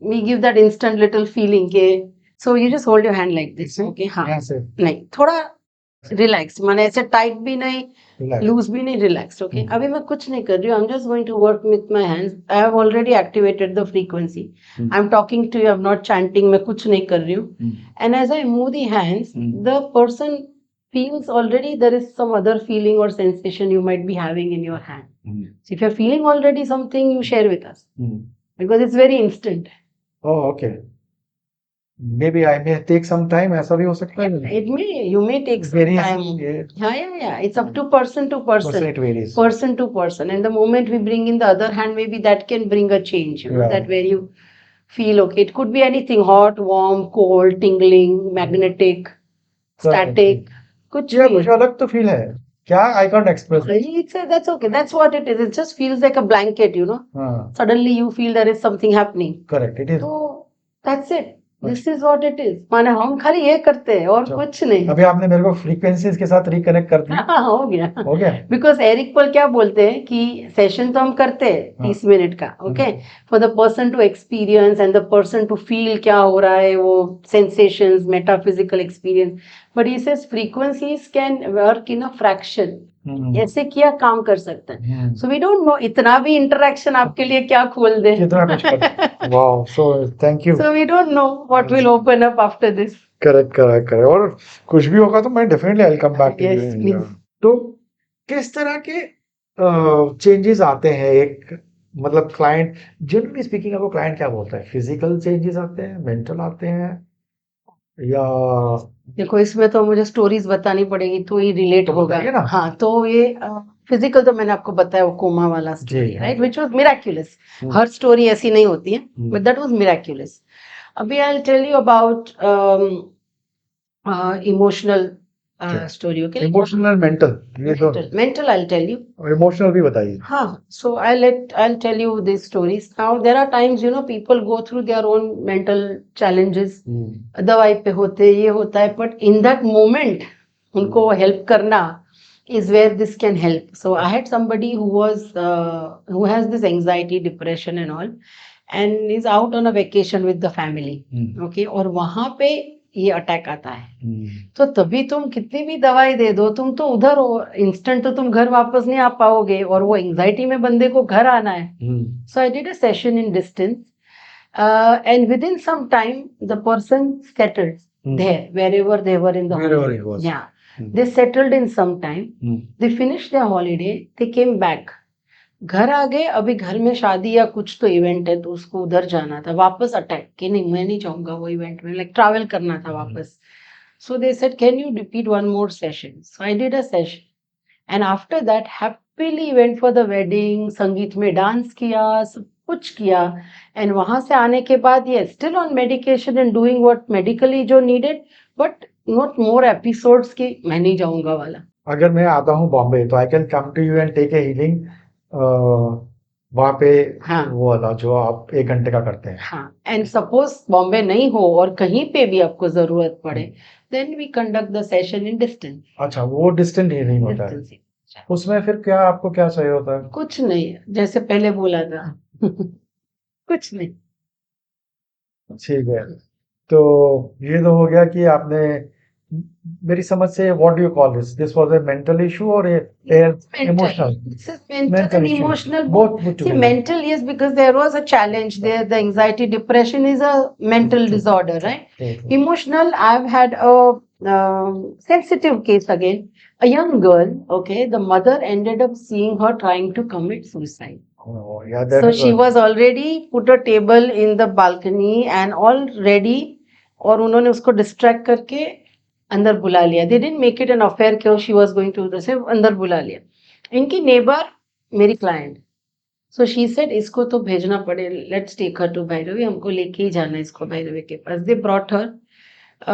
we give that instant little feeling के so you just hold your hand like this okay हाँ नहीं थोड़ा रिलैक्स माने ऐसे टाइट भी नहीं लूज भी नहीं रिलैक्स ओके अभी मैं कुछ नहीं कर रही हूँ I am just going to work with my hands I have already activated the frequency I am talking to you I am not chanting मैं कुछ नहीं कर रही हूँ and as I move the hands the person feels already there is some other feeling or sensation you might be having in your hand. So if you're feeling already something, you share with us because it's very instant. Oh, okay. Maybe I may take some time. ऐसा भी हो सकता है? You may take some time. Yeah. It's up to person to person. It varies. Person to person. And the moment we bring in the other hand, maybe that can bring a change. You know, that where you feel okay. It could be anything: hot, warm, cold, tingling, magnetic, static. कुछ अलग तो feel है क्या I can't express that's okay that's what it is it just feels like a blanket you know suddenly you feel there is something happening correct it is so that's it this is what it is माने हम खाली ये करते हैं और कुछ नहीं अभी आपने मेरे को फ्रीक्वेंसीज के साथ रिकनेक्ट कर दिया हो गया बिकॉज एरिक पॉल क्या बोलते हैं कि सेशन तो हम करते हैं 30 मिनट का okay for the person to experience and the person to feel क्या हो रहा है वो sensations metaphysical experience but he says frequencies can work in a fraction ऐसे किया काम कर सकते हैं सो वी डोंट नो इतना भी इंटरेक्शन आपके लिए क्या खोल दे कितना कुछ wow so thank you so we don't know what will open up after this correct और कुछ भी होगा तो मैं definitely I will come back to you तो किस तरह के चेंजेस आते हैं एक मतलब क्लाइंट जनरली स्पीकिंग आपको क्लाइंट क्या बोलता है फिजिकल चेंजेस आते हैं मेंटल आते हैं या देखो इसमें तो मुझे स्टोरीज बतानी पड़ेगी तो ही रिलेट तो होगा ना हाँ तो ये फिजिकल तो मैंने आपको बताया वो कोमा वाला story right which was miraculous हर स्टोरी ऐसी नहीं होती है बट दैट वाज मिराक्युलस अभी I will tell you about emotional story okay emotional mental I will tell you emotional भी बताइए हाँ so I'll tell you these stories now there are times you know people go through their own mental challenges दवाई पे होते ये होता है but in that moment उनको हेल्प करना is where this can help so I had somebody who has this anxiety depression and all and is out on a vacation with the family okay और वहां पे ये attack आता है तो तभी तुम कितनी भी दवाई दे दो तुम तो उधर हो इंस्टेंट तो तुम घर वापस नहीं आ पाओगे और वो एंजाइटी में बंदे को घर आना है so I did a session in distance and within some time the person settled there wherever they were in the या they settled in some time they finished their holiday they came back घर आ गए अभी घर में शादी या कुछ तो इवेंट है तो उसको उधर जाना था वापस अटैक कि नहीं मैं नहीं जाऊंगा वो इवेंट में लाइक ट्रैवल करना था वापस so they said can you repeat one more session so I did a session and after that happily went for the wedding sangeet में डांस किया सब कुछ किया एंड वहां से आने के बाद ये still on medication and doing what medically जो needed but not more episodes की मैं नहीं जाऊंगा वाला अगर मैं आता हूँ बॉम्बे तो I can come to you and take a healing वहां पे हाँ वो वाला जो आप 1 घंटे का करते हैं। हाँ एंड सपोज बॉम्बे नहीं हो और कहीं पे भी आपको जरूरत पड़े then we conduct the session in distance अच्छा, वो डिस्टेंट हीलिंग होता है। डिस्टेंस उसमें फिर क्या आपको क्या चाहिए होता है? कुछ नहीं जैसे पहले बोला था कुछ नहीं ठीक है, तो ये तो हो गया कि आपने, मेरी समझ से what do you call this, this was a mental issue और emotional? It's a mental Mental and issue. emotional Both put see together. mental yes because there was a challenge there the anxiety depression is a mental True. disorder right True. emotional I've had a sensitive case again a young girl okay the mother ended up seeing her trying to commit suicide Oh, yeah, so that she was already put a table in the balcony and all ready और उन्होंने उसको distract करके अंदर बुला लिया they didn't make it an affair कि she was going to से अंदर बुला लिया इनकी नेबर मेरी क्लाइंट सो शी सेड इसको तो भेजना पड़े let's take her to Bhairavi हमको लेके ही जाना है इसको भैरवी के पास they brought her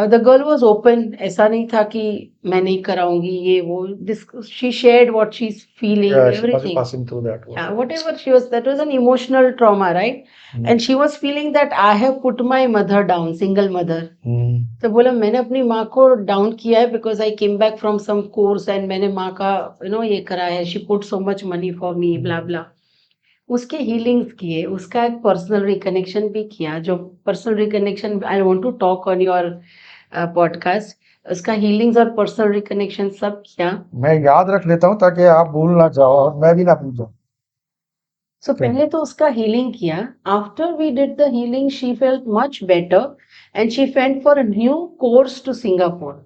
the girl was open ऐसा नहीं था कि मैं नहीं कराऊंगी ये वो this she shared what she is feeling yeah, she was everything passing through that one. yeah whatever she was that was an emotional trauma right and she was feeling that I have put my mother down single mother तो बोला मैंने अपनी माँ को down किया है because I came back from some course and मैंने माँ का ये करा है she put so much money for me blah blah उसके हीलिंग्स किए उसका एक पर्सनल रिकनेक्शन भी किया जो personal reconnection I want to talk on your podcast उसका हीलिंग्स और पर्सनल रिकनेक्शन सब किया मैं याद रख लेता हूँ ताकि आप भूल ना जाओ और मैं भी ना भूल जाऊँ। सो पहले तो उसका हीलिंग किया after we did the healing she felt much better and she went for a new course to Singapore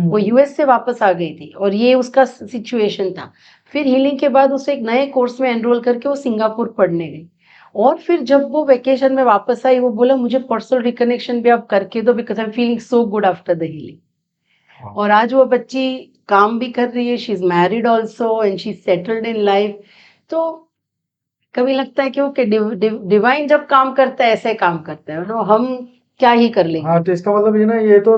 वो यूएस से वापस आ गई थी और ये उसका सिचुएशन था फिर हीलिंग के बाद उसे एक नए कोर्स में एनरोल करके वो सिंगापुर पढ़ने गई और फिर जब वो वेकेशन में वापस आई वो बोला मुझे पर्सनल रिकनेक्शन भी आप करके दो because I am feeling so good after the healing और आज वो बच्ची काम भी कर रही है she is married also and she settled in life तो कभी लगता है कि वो डिवाइन जब काम करता है ऐसे काम करता है तो हम क्या ही कर लेंगे हाँ, तो इसका मतलब ये ना, ये तो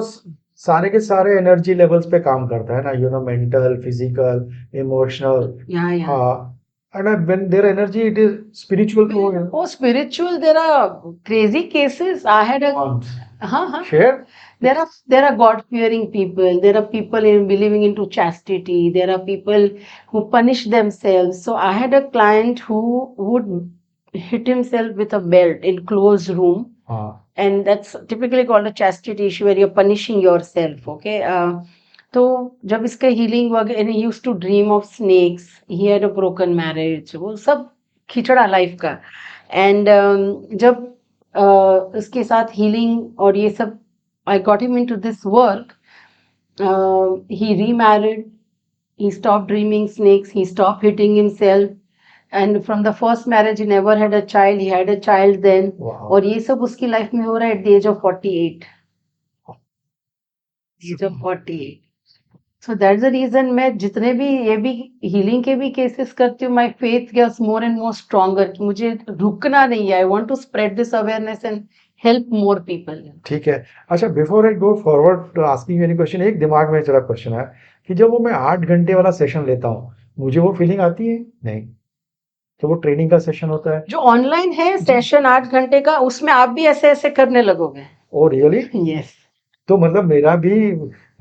सारे के सारे एनर्जी लेवल्स पे काम करता है ना, मेंटल, फिजिकल, इमोशनल। यहाँ यहाँ हाँ, and when their energy it is spiritual तो हो गया। Oh, spiritual, there are crazy cases. I had a हाँ Share? there are God-fearing people. There are people in believing into chastity. There are people who punish themselves. So I had a client who would hit himself with a belt in closed room, हाँ, and that's typically called a chastity issue where you're punishing yourself. Okay. तो जब इसका healing वगैरह he used to dream of snakes he had a broken marriage वो सब खिचड़ा life का and जब उसके साथ हीलिंग और ये सब I got him into this work he remarried he stopped dreaming snakes he stopped hitting himself and from the first marriage he never had a child he had a child then wow. और ये सब उसकी life में हो रहा है at the age of 48 age of 48 so that's the reason मैं जितने भी ये भी हीलिंग के भी केसेस करती हूँ my faith gets more and more stronger कि मुझे रुकना नहीं है I want to spread this awareness and help more people ठीक है। अच्छा, before I go forward asking any question, एक दिमाग में चला क्वेश्चन है कि जब वो मैं 8 घंटे वाला सेशन लेता हूँ मुझे वो फीलिंग आती है? नहीं, तो वो ट्रेनिंग का सेशन होता है जो ऑनलाइन है सेशन 8 घंटे का उसमें आप भी ऐसे ऐसे करने लगोगे ओ रियली? यस तो मतलब मेरा भी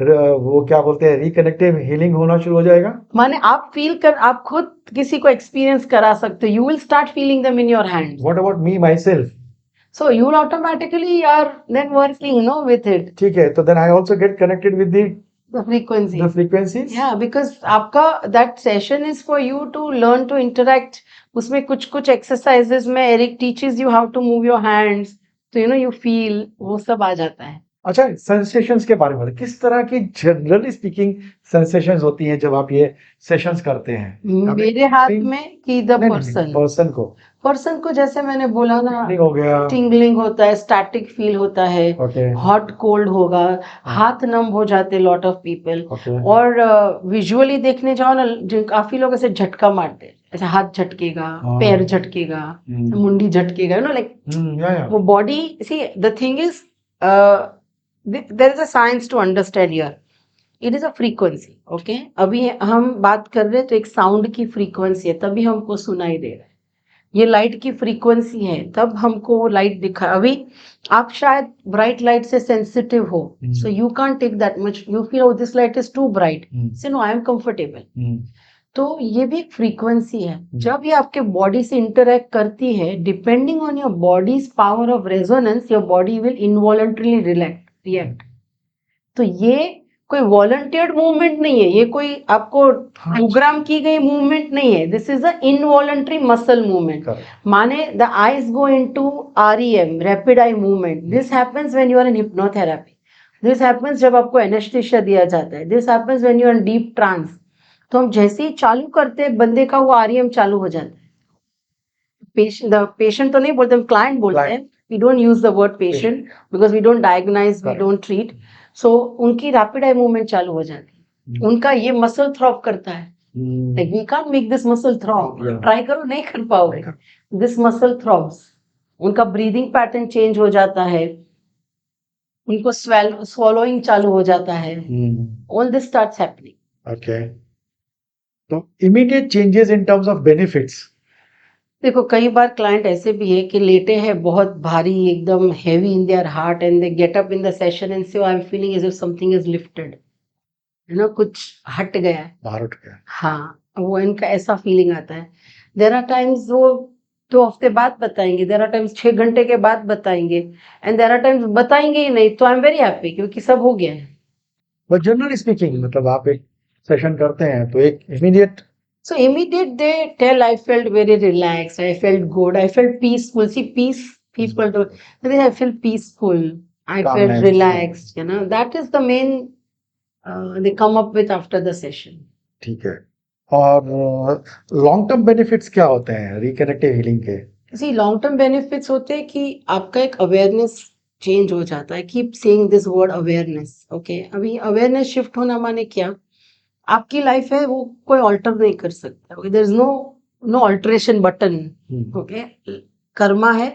वो क्या बोलते हैं रिकनेक्टिव हीलिंग होना शुरू हो जाएगा? माने आप फील कर आप खुद किसी को एक्सपीरियंस करा सकते हो you will start feeling them in your hands what about me my self? so you will automatically are then working with it ठीक है, तो then I also get connected with the frequency the frequencies. yeah because आपका that session is for you to learn to interact उसमें कुछ कुछ exercises में Eric teaches you how to move your hands तो you feel वो सब आ जाता है अच्छा, सेंसेशंस के बारे में किस तरह की जनरली स्पीकिंग सेंसेशंस होती हैं जब आप ये सेशंस करते हैं? मेरे हाथ में कि द पर्सन को जैसे मैंने बोला ना हो गया, टिंगलिंग होता है स्टैटिक फील होता है ओके, हॉट कोल्ड होगा हाथ नम हो जाते लॉट ऑफ पीपल ओके, और विजुअली देखने जाओ ना काफी लोग ऐसे झटका मारते हैं ऐसे हाथ झटकेगा पैर झटकेगा मुंडी झटकेगा लाइक वो body see the thing is there is a science to understand here it is a frequency okay अभी हम बात कर रहे हैं तो एक साउंड की फ्रीक्वेंसी है तभी हमको सुनाई दे रहा है ये लाइट की फ्रीक्वेंसी है, तब हमको वो लाइट दिखा। अभी आप शायद ब्राइट लाइट से सेंसिटिव हो, so you can't take that much, you feel this light is too bright, say no I am comfortable. तो ये भी एक फ्रीक्वेंसी है। जब ये आपके बॉडी से इंटरेक्ट करती है, depending on your body's power of resonance, your body will involuntarily react. तो ये कोई वॉलंटियर्ड मूवमेंट नहीं है, ये कोई आपको प्रोग्राम की गई मूवमेंट नहीं है, this is a involuntary muscle movement. माने the eyes go into REM, rapid eye movement. This happens when you are in hypnotherapy, this happens जब आपको एनेस्थीसिया दिया जाता है, this happens when you are in deep trance. तो हम जैसे ही चालू करते हैं, बंदे का वो REM चालू हो जाता है। पेशेंट तो नहीं बोलते, हम क्लाइंट बोलते हैं। We don't use the word patient because we don't diagnose, we don't treat. So उनकी रैपिड आई मूवमेंट चालू हो जाती है, उनका ये मसल थ्रॉप करता है। Like we can't make this muscle throb, try करो नहीं कर पाओगे। दिस मसल थ्रॉप्स, उनका ब्रीदिंग पैटर्न चेंज हो जाता है, उनको swallowing चालू हो जाता है। All this starts happening. Okay, तो immediate changes in terms of benefits. देखो कई बार क्लाइंट ऐसे भी है कि लेटे हैं बहुत भारी, एकदम heavy in their heart, and they get up in the session and say I am feeling as if something is lifted, है ना, कुछ हट गया है, बाहर उठ गया। हाँ, वो इनका ऐसा फीलिंग आता है। देयर आर टाइम्स वो 2 हफ्ते बाद बताएंगे, देयर आर टाइम्स 6 घंटे के बाद बताएंगे, एंड देयर आर टाइम्स बताएंगे ही नहीं। तो आई एम वेरी हैप्पी क्योंकि सब हो गया है। बट जनरली स्पीकिंग, मतलब आप एक सेशन करते हैं तो एक immediate, So immediate they tell I felt very relaxed, I felt good, I felt peaceful. See, peace people do. I feel peaceful, I felt Calmness. relaxed. You know, that is the main they come up with after the session. ठीक है। और long term benefits क्या होते हैं रिकनेक्टिव healing के? See, long term benefits होते हैं कि आपका एक अवेयरनेस चेंज हो जाता है। Keep saying this word awareness, okay. अभी अवेयरनेस शिफ्ट होना माने क्या? आपकी लाइफ है वो कोई ऑल्टर नहीं कर सकता, okay. There is no alteration button, okay. Karma है,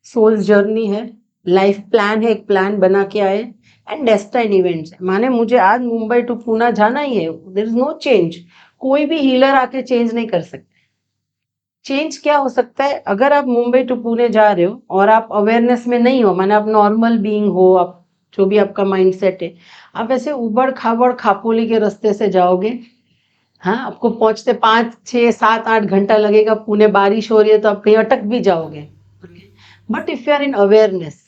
सोल्स जर्नी है, लाइफ प्लान है, एक प्लान बना के आए, एंड डेस्टाइन इवेंट्स है। माने मुझे आज मुंबई टू पुणे जाना ही है, देयर इज नो चेंज। कोई भी हीलर आके चेंज नहीं कर सकते। चेंज क्या हो सकता है? अगर आप मुंबई टू पुणे जा रहे हो और आप अवेयरनेस में नहीं हो, माने आप नॉर्मल बीइंग हो, आप जो भी आपका माइंडसेट है, आप ऐसे उबड़ खाबड़ खापोली के रास्ते से जाओगे, हाँ, आपको पहुंचते 5 6 7 8 घंटा लगेगा। पुणे बारिश हो रही है तो आप कहीं अटक भी जाओगे। But if you are in awareness,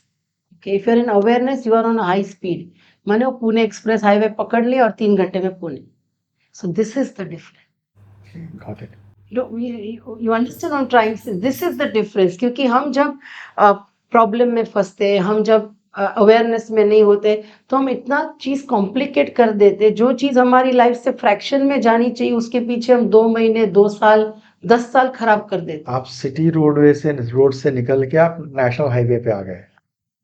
okay, if you are in awareness, you are on high speed. माने वो पुणे एक्सप्रेस हाईवे पकड़ लिया और 3 घंटे में Pune. So this is the difference. Got it. You understand what I'm trying to say? This is the difference. क्योंकि हम जब प्रॉब्लम में फंसते हैं, हम जब अवेयरनेस में नहीं होते, तो हम इतना चीज कॉम्प्लिकेट कर देते। जो चीज हमारी लाइफ से फ्रैक्शन में जानी चाहिए, उसके पीछे हम 2 महीने 2 साल 10 साल खराब कर देते। आप सिटी रोड से निकल के आप नेशनल हाईवे पे आ गए।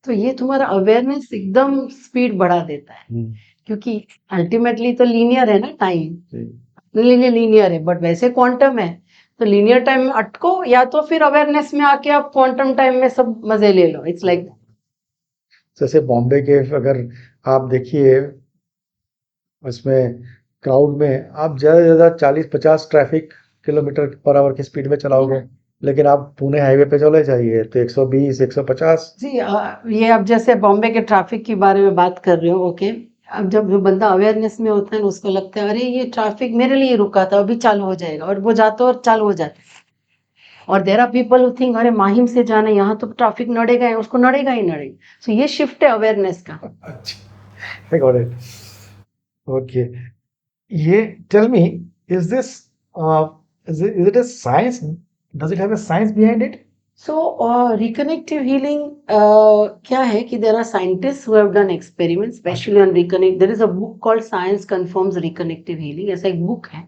तो ये तुम्हारा अवेयरनेस एकदम स्पीड बढ़ा देता है, क्योंकि अल्टीमेटली तो लीनियर है ना टाइम, लीनियर है, बट वैसे क्वांटम है। तो लीनियर टाइम में अटको, या तो फिर अवेयरनेस में आके आप क्वांटम टाइम में सब मजे ले लो। इट्स लाइक जैसे बॉम्बे के अगर आप देखिए, उसमें क्राउड में आप ज़्यादा से ज़्यादा 40-50 ट्रैफिक किलोमीटर पर आवर की स्पीड में चलाओगे, लेकिन आप पुणे हाईवे पे चले जाइए तो 120 150। जी, ये अब जैसे बॉम्बे के ट्रैफिक के बारे में बात कर रहे हो, ओके। अब जब जो बंदा अवेयरनेस में होता है ना, उसको लगता है अरे ये ट्रैफिक मेरे लिए रुका था, अभी चालू हो जाएगा, और वो जाता और चालू हो जाता है। और there are people who think अरे माहिम से जाना, यहाँ तो ट्रैफिक नड़ेगा ही, उसको नड़ेगा ही नड़ेगा। सो ये शिफ्ट है अवेयरनेस का। अच्छा, गॉट इट। ओके, ये tell me, is this is it a science? Does it have a science behind it? So, reconnective healing क्या है कि there are scientists who have done experiments, especially on reconnect. There is a book called Science Confirms Reconnective Healing. ऐसा एक book है,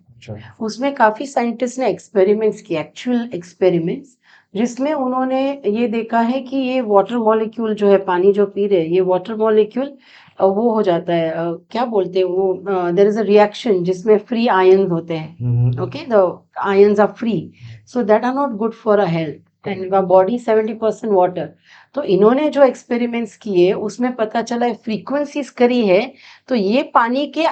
उसमें काफी scientist ने experiments किए, एक्चुअल एक्सपेरिमेंट्स, जिसमें उन्होंने ये देखा है कि ये वाटर मॉलिक्यूल जो है, पानी जो पी रहे हैं, ये वाटर मॉलिक्यूल वो हो जाता है, क्या बोलते हैं वो, देयर इज अ रिएक्शन जिसमें फ्री आयंस होते हैं, ओके। The ions are free, so that are not good for a health, and body 70% water. तो इन्होंने जो एक्सपेरिमेंट्स किए उसमें पता चला, फ्रीक्वेंसीज करी है, तो ये पानी के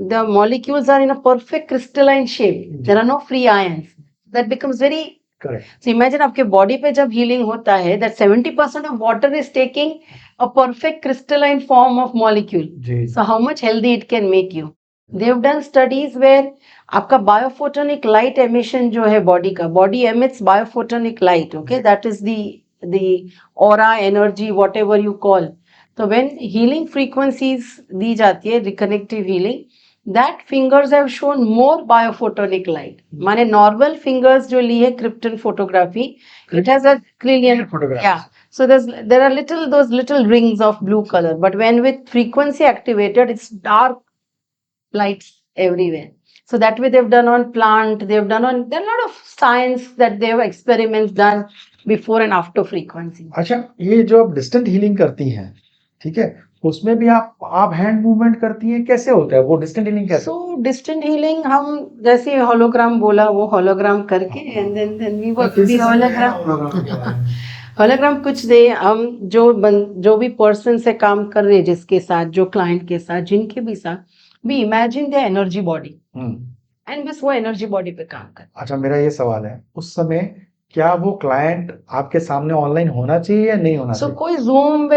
the molecules are in a perfect crystalline shape, there are no free ions, that becomes very correct. So imagine आपके बॉडी पे जब हीलिंग होता है that 70% of water is taking a perfect crystalline form of molecule. Ji So how much healthy it can make you. They have done studies where आपका biophotonic light emission जो है body का, body emits biophotonic light, okay, that is the aura energy whatever you call. तो when healing frequencies दी जाती है reconnective healing, that fingers have shown more biophotonic light. माने normal fingers जो ली है krypton photography, it has a trillion, photograph. yeah. So there are those little rings of blue color, but when with frequency activated, it's dark lights everywhere. So that way they've done on plant, they've done on, there are a lot of science that they have experiments done before and after frequency. अच्छा, ये जो आप distant healing करती हैं, ठीक है, उसमें भी आप हैंड मूवमेंट करती हैं, कैसे होता है वो डिस्टेंट हीलिंग कैसे? So distant healing हम जैसे hologram बोला वो hologram करके and then we work the hologram. hologram कुछ दे हम जो भी पर्सन से काम कर रहे हैं जिसके साथ, जो क्लाइंट के साथ, जिनके भी साथ, we imagine their energy body and बस वो एनर्जी बॉडी पे काम कर। अच्छा, मेरा ये सवाल है, उस समय क्या वो क्लाइंट आपके सामने ऑनलाइन होना चाहिए या नहीं होना सो चाहिए? कोई जूम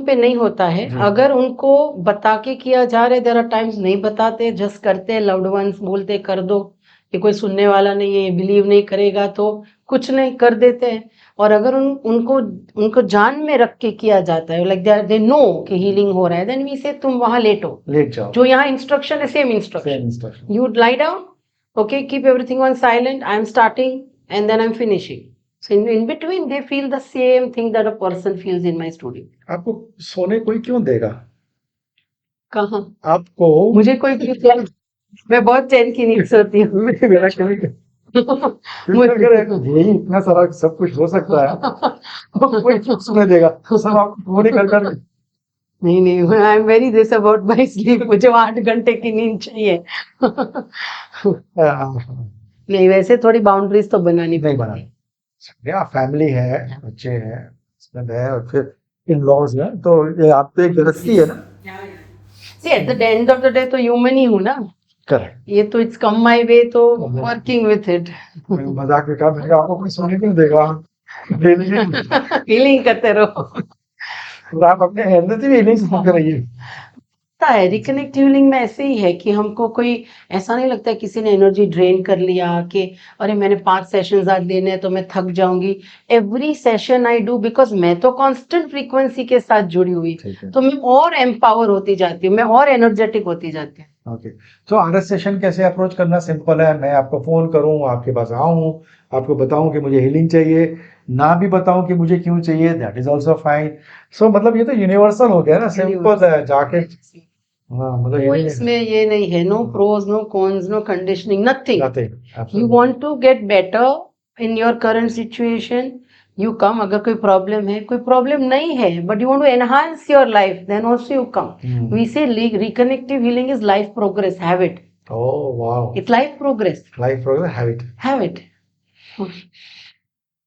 पे नहीं होता है। जी। अगर उनको बता के किया जा रहा है, देयर आर टाइम्स नहीं बताते, जस्ट करते हैं, लव्ड वंस बोलते कर दो, ये कोई सुनने वाला नहीं है, बिलीव नहीं करेगा तो कुछ नहीं कर देते हैं। और अगर उनको जान में रख के किया जाता है, लाइक दे नो कि हीलिंग हो रहा है, देन वी से तुम वहां लेटो, लेट जाओ, जो यहाँ इंस्ट्रक्शन है same instruction, you lie down, okay, keep everything on silent, I am starting and then I'm finishing. So in between they feel the same thing that a person feels in my studio. आपको सोने कोई क्यों देगा? कहाँ? आपको मुझे कोई क्यों चैन, मैं बहुत चैन की नींद सोती हूँ। मेरा यही इतना सारा सब कुछ हो सकता है, कोई क्यों सोने देगा? तो सब आपको फोन ही कर नहीं, I am very this about my sleep, मुझे 8 घंटे की नींद चाहिए। नहीं, वैसे थोड़ी बाउंड्रीज तो बनानी नहीं पड़ती है। या फैमिली है, बच्चे हैं, हस्बैंड है और फिर इन लॉज है, तो ये आप तो एक गृहस्थी है ना। See, at the end of the day तो ह्यूमन ही हूँ ना। करेक्ट। ये तो इट्स कम माय वे, तो वर्किंग विथ इट। मजाक में कहा, मैंने आपको कोई सोने क्यों देगा? फीलिंग करते रहो। आप अपने एनर्जी में हीलिंग कर रही है। रिकनेक्ट हीलिंग में ऐसे ही है कि हमको कोई ऐसा नहीं लगता है किसी ने एनर्जी ड्रेन कर लिया कि अरे मैंने 5 सेशंस आज देने हैं तो मैं थक जाऊंगी। Every session I do because मैं तो कांस्टेंट फ्रीक्वेंसी के साथ जुड़ी हुई, तो मैं और एम्पावर होती जाती हूँ, मैं और एनर्जेटिक होती जाती हूँ। ओके, तो आरएस सेशन कैसे अप्रोच करना? सिंपल है, मैं आपको फोन करूं, आपके पास आऊं, आपको बताऊं कि मुझे हीलिंग चाहिए, ना भी बताऊं कि मुझे क्यों चाहिए, दैट इज आल्सो फाइन। सो मतलब ये तो यूनिवर्सल हो गया ना, सिंपल है, जाके हाँ, मतलब कोई इसमें ये नहीं है, no pros, no cons, no conditioning, nothing. Nothing. You want to get better in your current situation, you come. अगर कोई प्रॉब्लम है, कोई प्रॉब्लम नहीं है, but you want to enhance your life, then also you come. We say reconnective healing is life progress, have it. Oh wow, it's life progress, have it.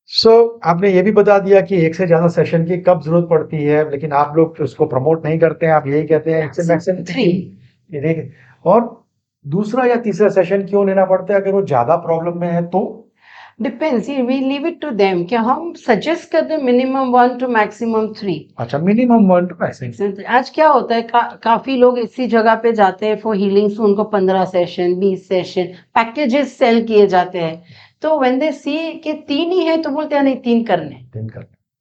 So आपने ये भी बता दिया कि एक से ज्यादा सेशन की कब जरूरत पड़ती है, लेकिन आप लोग उसको प्रमोट नहीं करते हैं, आप यही कहते हैं एक से मैक्सिमम 3। और दूसरा या तीसरा सेशन क्यों लेना पड़ता है अगर वो ज्यादा प्रॉब्लम में है तो? Depends, we leave it to them कि हम सजेस्ट कर दें मिनिमम 1 to maximum 3। अच्छा, मिनिमम 1 to maximum। आज क्या होता है, काफी लोग इसी जगह पे जाते हैं फॉर हीलिंग, तो उनको 15 सेशन 20 सेशन पैकेजेस सेल किए जाते हैं, तो व्हेन दे सी कि 3 ही है तो बोलते हैं नहीं 3 करने।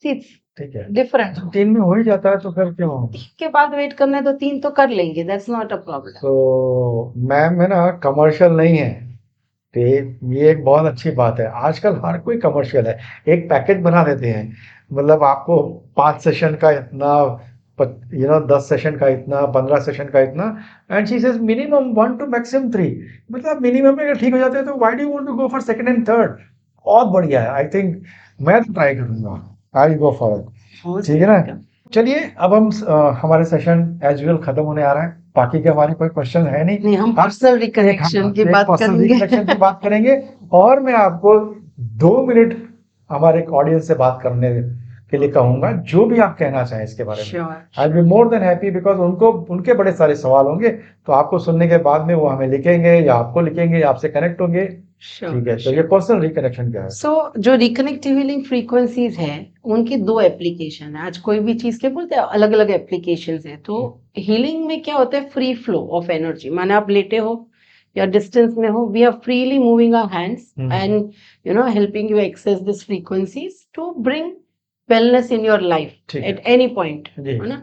ठीक है, डिफरेंट। 3 में हो ही जाता है तो फिर क्यों? 3 के बाद वेट करना है तो 3 तो कर लेंगे, दैट्स नॉट अ प्रॉब्लम। तो मैम है ना, कमर्शियल नहीं है, तो ये एक बहुत अच्छी बात है। आजकल हर कोई कमर्शियल है, एक पैकेज बना देते हैं, मतलब आपको 5 सेशन का इतना, 10 सेशन का इतना, 15 सेशन का इतना, and she says minimum 1 to maximum 3। मतलब मिनिमम में अगर ठीक हो जाते हैं तो why do you want to go for second and third? बहुत बढ़िया है, आई थिंक मैं तो ट्राई करूंगा, आई गो फॉर इट। ठीक है ना, चलिए अब हम हमारे सेशन एज यूजुअल खत्म होने आ रहा है, बाकी के हमारे कोई क्वेश्चन है नहीं, हम पर्सनल रिकनेक्शन की बात करेंगे। और मैं आपको 2 मिनट हमारे ऑडियंस से बात करने के लिए कहूंगा, जो भी आप कहना चाहें इसके बारे में। I will be more than happy, because उनके बड़े सारे सवाल होंगे, तो आपको सुनने के बाद में वो हमें लिखेंगे या आपको लिखेंगे या आपसे कनेक्ट होंगे। ठीक है, तो ये पर्सनल रिकनेक्शन क्या है? सो जो रिकनेक्टिव हीलिंग फ्रीक्वेंसीज है उनकी दो एप्लीकेशन है। आज कोई भी चीज के बोलते हैं अलग अलग एप्लीकेशन है। तो हीलिंग में क्या होता है, फ्री फ्लो ऑफ एनर्जी। माने आप लेटे हो या डिस्टेंस में हो, we are freely moving our hands and helping you access this frequencies to bring wellness in your life at any point, है ना।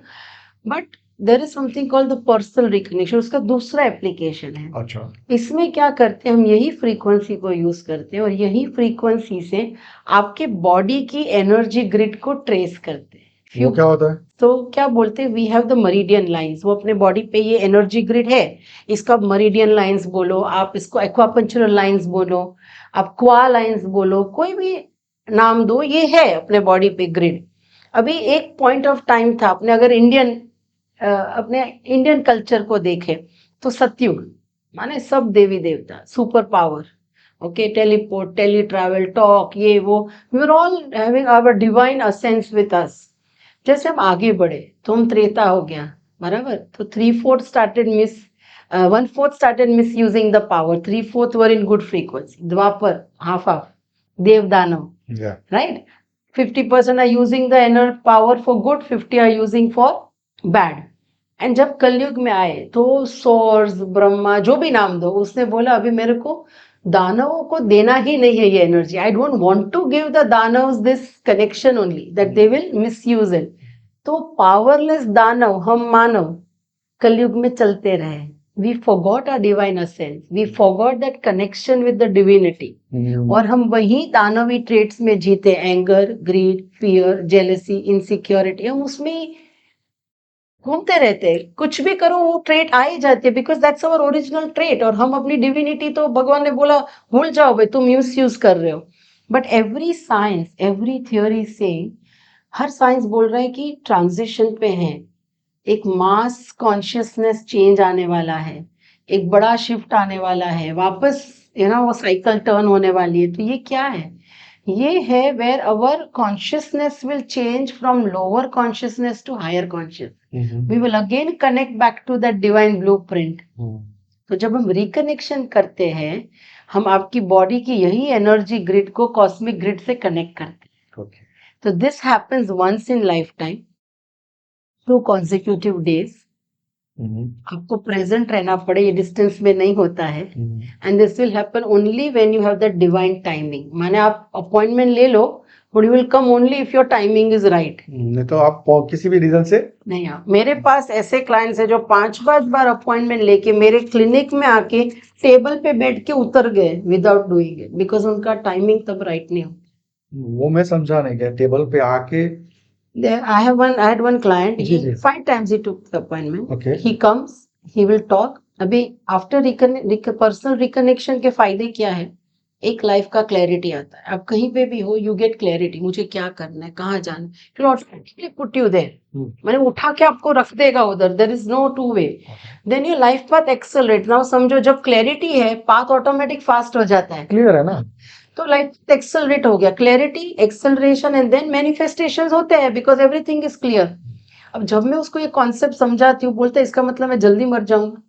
But there is something called the personal reconnection, उसका दूसरा एप्लीकेशन है। अच्छा, इसमें क्या करते हैं, हम यही फ्रीक्वेंसी को यूज करते हैं और यही फ्रीक्वेंसी से आपके बॉडी की एनर्जी ग्रिड को ट्रेस करते हैं। वो क्या होता है? तो क्या बोलते हैं, वी हैव द मरीडियन लाइंस। वो अपने बॉडी पे ये एनर्जी ग्रिड है, इसको आप मरीडियन लाइंस बोलो, आप इसको एक्वापंचुरल लाइंस बोलो, आप क्वा लाइंस बोलो, कोई भी नाम दो, ये है अपने बॉडी पे ग्रिड। अभी एक पॉइंट ऑफ टाइम था, अपने अगर अपने इंडियन कल्चर को देखें तो सतयुग माने सब देवी देवता, super power, okay, teleport, tele travel, talk, ये वो, we are all having our divine essence with us. जैसे हम आगे बढ़े तो हम त्रेता हो गया, बराबर। तो 3/4 started miss 1/4 started misusing the power, 3/4 were in good frequency. Dwapar half half, dev danav, right. 50% are using the inner power for good, 50 are using for bad। And जब कलयुग में आए तो सोर्स, ब्रह्मा, जो भी नाम दो, उसने बोला अभी मेरे को दानवों को देना ही नहीं है ये energy. I don't want to give the दानव्स this connection only, that they will misuse it. तो पावरलेस दानव हम मानव कलयुग में चलते रहे। We forgot our divine essence, we forgot that connection with the divinity, और हम वही दानवी ट्रेट्स में जीते, anger, greed, fear, jealousy, insecurity, हम उसमें ही घूमते रहते हैं। कुछ भी करो वो ट्रेट आ ही जाती है, because that's our original trait. और हम अपनी डिविनिटी तो भगवान ने बोला भूल जाओ भाई, तुम यूज कर रहे हो। But every science, every theory से, हर साइंस बोल रहा है कि ट्रांजिशन पे है, एक मास कॉन्शियसनेस चेंज आने वाला है, एक बड़ा शिफ्ट आने वाला है, वापस वो साइकिल टर्न होने वाली है। तो ये क्या है, ये है where our consciousness will change from lower consciousness to higher conscious, we will again connect back to that divine blueprint. तो जब हम रिकनेक्शन करते हैं, हम आपकी बॉडी की यही एनर्जी ग्रिड को कॉस्मिक ग्रिड से कनेक्ट करते हैं। तो this happens once in life time, 2 consecutive days। आपको प्रेजेंट रहना पड़े, ये डिस्टेंस में नहीं होता है। And this will happen only when you have the divine timing. माने आप अपॉइंटमेंट ले लो, but you will come only if your timing is right. नहीं तो आप किसी भी रीजन से नहीं। आप, मेरे पास ऐसे क्लाइंट्स है जो 5-5 बार अपॉइंटमेंट लेके मेरे क्लिनिक में आके टेबल पे बैठ के उतर गए विदाउट डूइंग इट, बिकॉज उनका टाइमिंग तब राइट नहीं होता। वो मैं समझा नहीं गया, टेबल पे आके I had one client. जी, जी। 5 times he took the appointment. Okay. He comes, he will talk. अभी आफ्टर पर्सनल रिकनेक्शन के फायदे क्या है, एक लाइफ का क्लैरिटी आता है। आप कहीं पे भी हो, यू गेट क्लैरिटी, मुझे क्या करना है, कहाँ जाना है, it will automatically put you there. मैंने उठा के आपको रख देगा उधर, there is no two way. Then your life path accelerate. Now समझो, जब क्लैरिटी है, पाथ ऑटोमेटिक फास्ट हो जाता है। क्लियर है ना, तो लाइफ एक्सेलरेट हो गया, clarity, acceleration, and then manifestations होते हैं, बिकॉज एवरीथिंग इज क्लियर। अब जब मैं उसको ये कॉन्सेप्ट समझाती हूँ, बोलते हैं इसका मतलब मैं जल्दी मर जाऊंगा।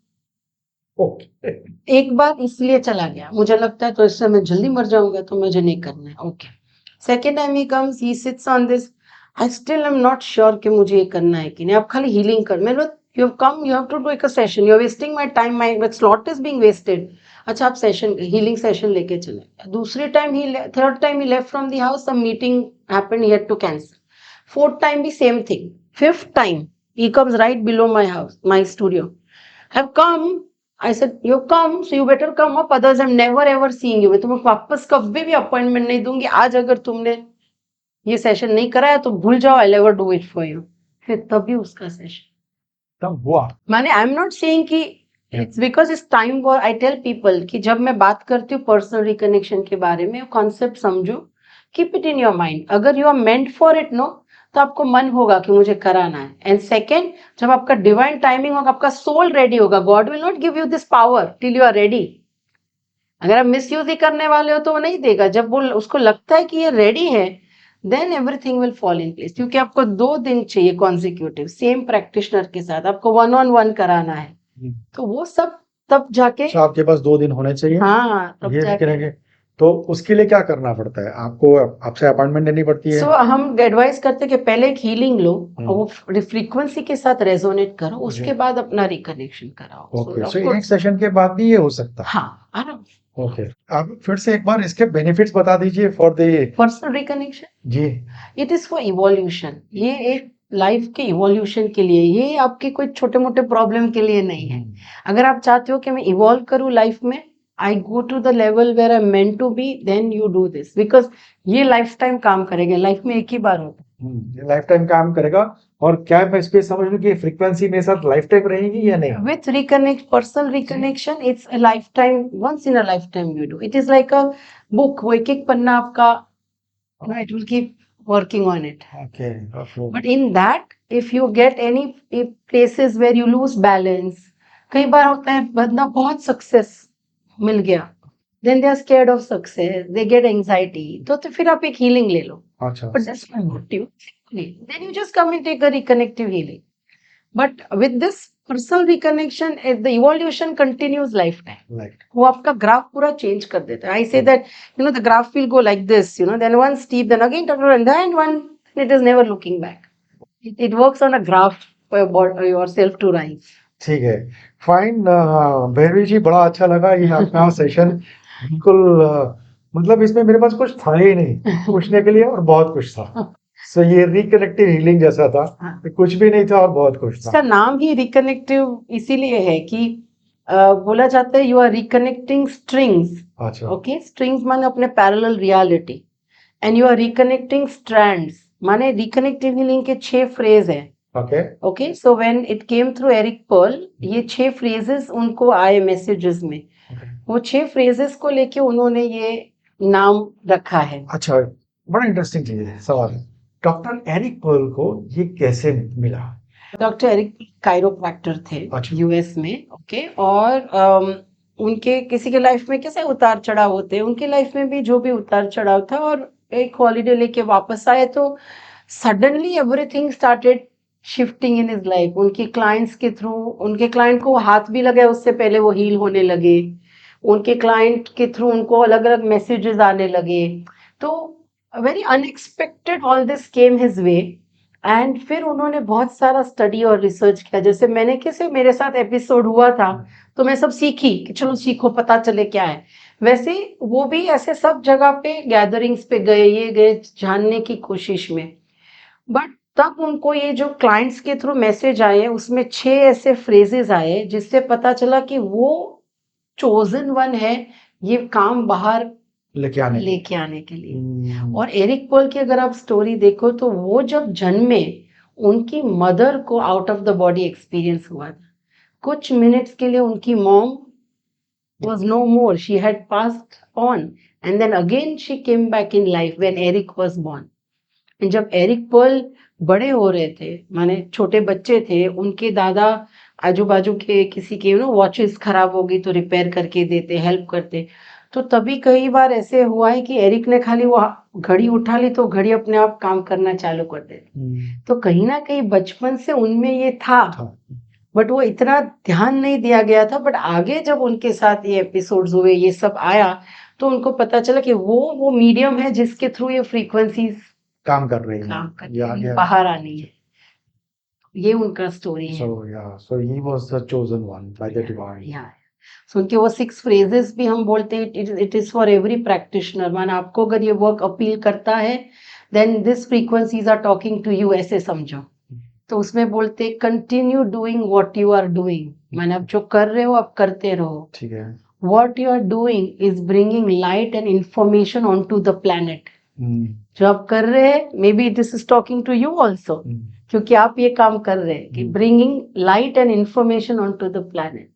ओके, एक बार इसलिए चला गया, मुझे लगता है तो इससे मैं जल्दी मर जाऊंगा, तो मुझे नहीं करना है। Okay, second time he comes, he sits on this, I still am not sure कि मुझे ये करना है कि नहीं। आप खाली हीलिंग कर, मैंने, you have come, you have to do एक session, you are wasting my time, my slot is being wasted. अच्छा, आप सेशन, हीलिंग सेशन लेके चले। दूसरी time he, third time he left from the house, some meeting happened, he had to cancel. Fourth time भी same thing. Fifth time he comes right below my house, my studio. I've come, I said, you come, so you better come up, others I'm never ever seeing you. मैं तुम्हें वापस कभी भी appointment नहीं दूंगी। आज अगर तुमने ये सेशन नहीं कराया तो भूल जाओ, I'll never do it for you। फिर तभी उसका सेशन तब हुआ। माने आई एम नॉट सेइंग कि it's because it's time for, I tell people कि जब मैं बात करती हूँ पर्सनल रिकनेक्शन के बारे में, कॉन्सेप्ट समझो, keep it in your mind. अगर you are meant for it, no, तो आपको मन होगा कि मुझे कराना है। एंड सेकेंड, जब आपका डिवाइन टाइमिंग होगा, आपका सोल रेडी होगा, God will not give you this power till you are ready. अगर आप मिस यूज ही करने वाले हो तो वो नहीं देगा। जब वो उसको लगता है कि ये रेडी है, then everything will fall in place. क्योंकि आपको 2 दिन चाहिए कॉन्सिक्यूटिव, सेम प्रैक्टिशनर के साथ आपको 1-on-1 कराना है। तो वो सब तब जाके अच्छा, आपके पास 2 दिन होने चाहिए हाँ तब ये जाके करेंगे। तो उसके लिए क्या करना पड़ता है? आपको आपसे अपॉइंटमेंट लेनी पड़ती है? सो हम एडवाइस करते हैं कि पहले एक हीलिंग लो, हम्म। वो फ्रीक्वेंसी के साथ रेजोनेट करो, उसके जी। बाद अपना रिकनेक्शन कराओ। ओके, ऑफ सो एक कोर्स सेशन के बाद भी ये हो सकता है? हाँ आराम। ओके, आप फिर से एक बार इसके बेनिफिट्स बता दीजिए फॉर द। पर्सनल रिकनेक्शन जी। इट इज फॉर इवोल्यूशन, ये एक लाइफ के इवोल्यूशन के लिए, ये आपके कोई छोटे मोटे प्रॉब्लम के लिए नहीं है। अगर आप चाहते हो कि मैं इवॉल्व करूं लाइफ में, I go to the level where I meant to be, then you do this, because ये लाइफ टाइम काम करेगा, लाइफ में एक ही बार होता है। ये लाइफ टाइम काम करेगा। और क्या मैं इसको समझ लूं कि फ्रीक्वेंसी मेरे साथ लाइफ टाइम रहेगी या नहीं? With reconnect, personal reconnection, it's a lifetime, once in a lifetime you do. It is like a book, वो एक एक पन्ना आपका, it will keep working on it. Okay okay. But in that, if you get any places where you lose balance, कई बार होता है बंदा बहुत success मिल गया, then they are scared of success, they get anxiety, तो फिर आप एक healing ले लो. अच्छा। But that's not you. Then you just come and take a reconnective healing. But with this personal reconnection, the evolution continues lifetime. Like. वो आपका graph पूरा change कर देता है. I say that, the graph will go like this, then one steep, then again, and then one, it is never looking back. It works on a graph for yourself to rise. ठीक है, fine. Bhairavi जी, बड़ा अच्छा लगा ये आपका session. बिल्कुल मतलब इसमें मेरे पास कुछ था ही नहीं पूछने के लिए, और बहुत कुछ था। सो ये रिकनेक्टिव हीलिंग जैसा था, हाँ. कुछ भी नहीं था और बहुत कुछ था। इसका नाम ही रिकनेक्टिव इसीलिए है कि बोला जाता है यू आर रिकनेक्टिंग स्ट्रिंग्स. अच्छा। ओके, स्ट्रिंग्स माने अपने parallel reality, and you are reconnecting strands, माने रिकनेक्टिव हीलिंग के 6 फ्रेज हैं. Okay okay, so when it came through Eric Pearl, ये 6 फ्रेजेस उनको आए मैसेजेस में, वो 6 फ्रेजेस को लेके उन्होंने ये नाम रखा है. अच्छा, बड़ा इंटरेस्टिंग चीज है। सवाल है, डॉक्टर एरिक पर्ल को ये कैसे मिला? डॉक्टर एरिक कायरोप्रैक्टर थे अच्छा। यूएस में. ओके, और उनके किसी के लाइफ में कैसे उतार चढ़ाव होते हैं, उनके लाइफ में भी जो भी उतार चढ़ाव था, और एक हॉलीडे लेके वापस आए तो suddenly everything started shifting in his life. उनके क्लाइंट्स के थ्रू, उनके क्लाइंट को हाथ भी लगे उससे पहले वो हील होने लगे, उनके क्लाइंट के थ्रू उनको अलग अलग मैसेजेस आने लगे. तो very unexpected all this came his way. And फिर उन्होंने बहुत सारा स्टडी और रिसर्च किया, जैसे मैंने कैसे मेरे साथ एपिसोड हुआ था तो मैं सब सीखी कि चलो सीखो पता चले क्या है, वैसे वो भी ऐसे सब जगह पे गैदरिंग्स पे गए, ये गए जानने की कोशिश में. बट तब उनको ये जो क्लाइंट्स के थ्रू मैसेज आए उसमें 6 ऐसे फ्रेजेस आए जिससे पता चला कि वो चोजन वन है ये काम बाहर लेके आने के लिए. और एरिक पर्ल की अगर आप स्टोरी देखो तो वो जब जन्मे उनकी मदर को out of the body experience हुआ था. कुछ मिनट्स के लिए उनकी mom was no more, she had passed on, and then again she came back in life when Eric was born. And जब एरिक पर्ल बड़े हो रहे थे, माने छोटे बच्चे थे, उनके दादा आजू बाजू के किसी के वॉचेस खराब हो गई तो रिपेयर करके देते, हेल्प करते. तो तभी कई बार ऐसे हुआ है कि एरिक ने खाली वो घड़ी उठा ली तो घड़ी अपने आप काम करना चालू कर देती. तो कहीं ना कहीं बचपन से उनमें ये था, बट वो इतना ध्यान नहीं दिया गया था. बट आगे जब उनके साथ ये एपिसोड्स हुए, ये सब आया, तो उनको पता चला कि वो मीडियम है जिसके थ्रू ये फ्रीक्वेंसीज काम कर रही काम है, करती है, बाहर आनी है. ये उनका स्टोरी है. so he was the chosen one by the divine. या सो उनके वो 6 फ्रेजेस भी हम बोलते हैं, it is for every practitioner. मान आपको अगर ये वर्क अपील करता है, then this frequencies are talking to you, ऐसे समझो. तो उसमें बोलते continue doing what you are doing, माने आप जो कर रहे हो आप करते रहो. ठीक है। What you are doing is bringing light and information on to the planet. जो आप कर रहे हैं, maybe this is talking to you also, क्योंकि आप ये काम कर रहे हैं कि bringing light and information on to the planet.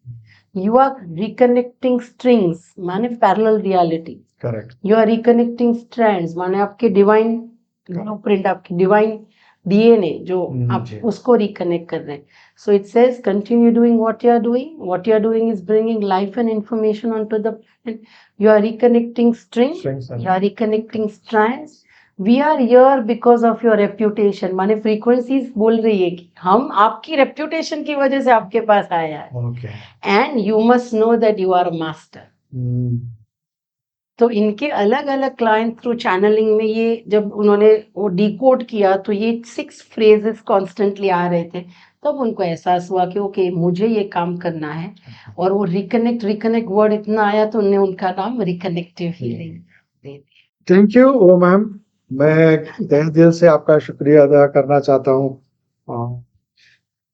You are reconnecting strings, माने parallel reality. Correct. You are reconnecting strands, माने आपके डिवाइन ब्लूप्रिंट, आपकी डिवाइन डीएनए जो आप उसको रिकनेक्ट कर रहे हैं. So it says continue doing what you are doing. What you are doing is bringing life and information on to the planet. You are reconnecting strings, you are reconnecting strands, we are here because of your reputation, माने frequencies बोल रही है कि हम आपकी reputation की वजह से आपके पास आया है, okay. And you must know that you are master. तो इनके अलग अलग क्लाइंट थ्रू चैनलिंग में ये जब उन्होंने वो डिकोड किया तो ये 6 फ्रेजेस कॉन्स्टेंटली आ रहे थे, तब उनको एहसास हुआ कि ओके मुझे ये काम करना है। और वो रिकनेक्ट रिकनेक्ट वर्ड इतना आया तो उन्होंने उनका नाम रिकनेक्टिव हीलिंग दे दिया। थैंक यू ओ मैम, मैं तहे दिल से आपका शुक्रिया अदा करना चाहता हूँ।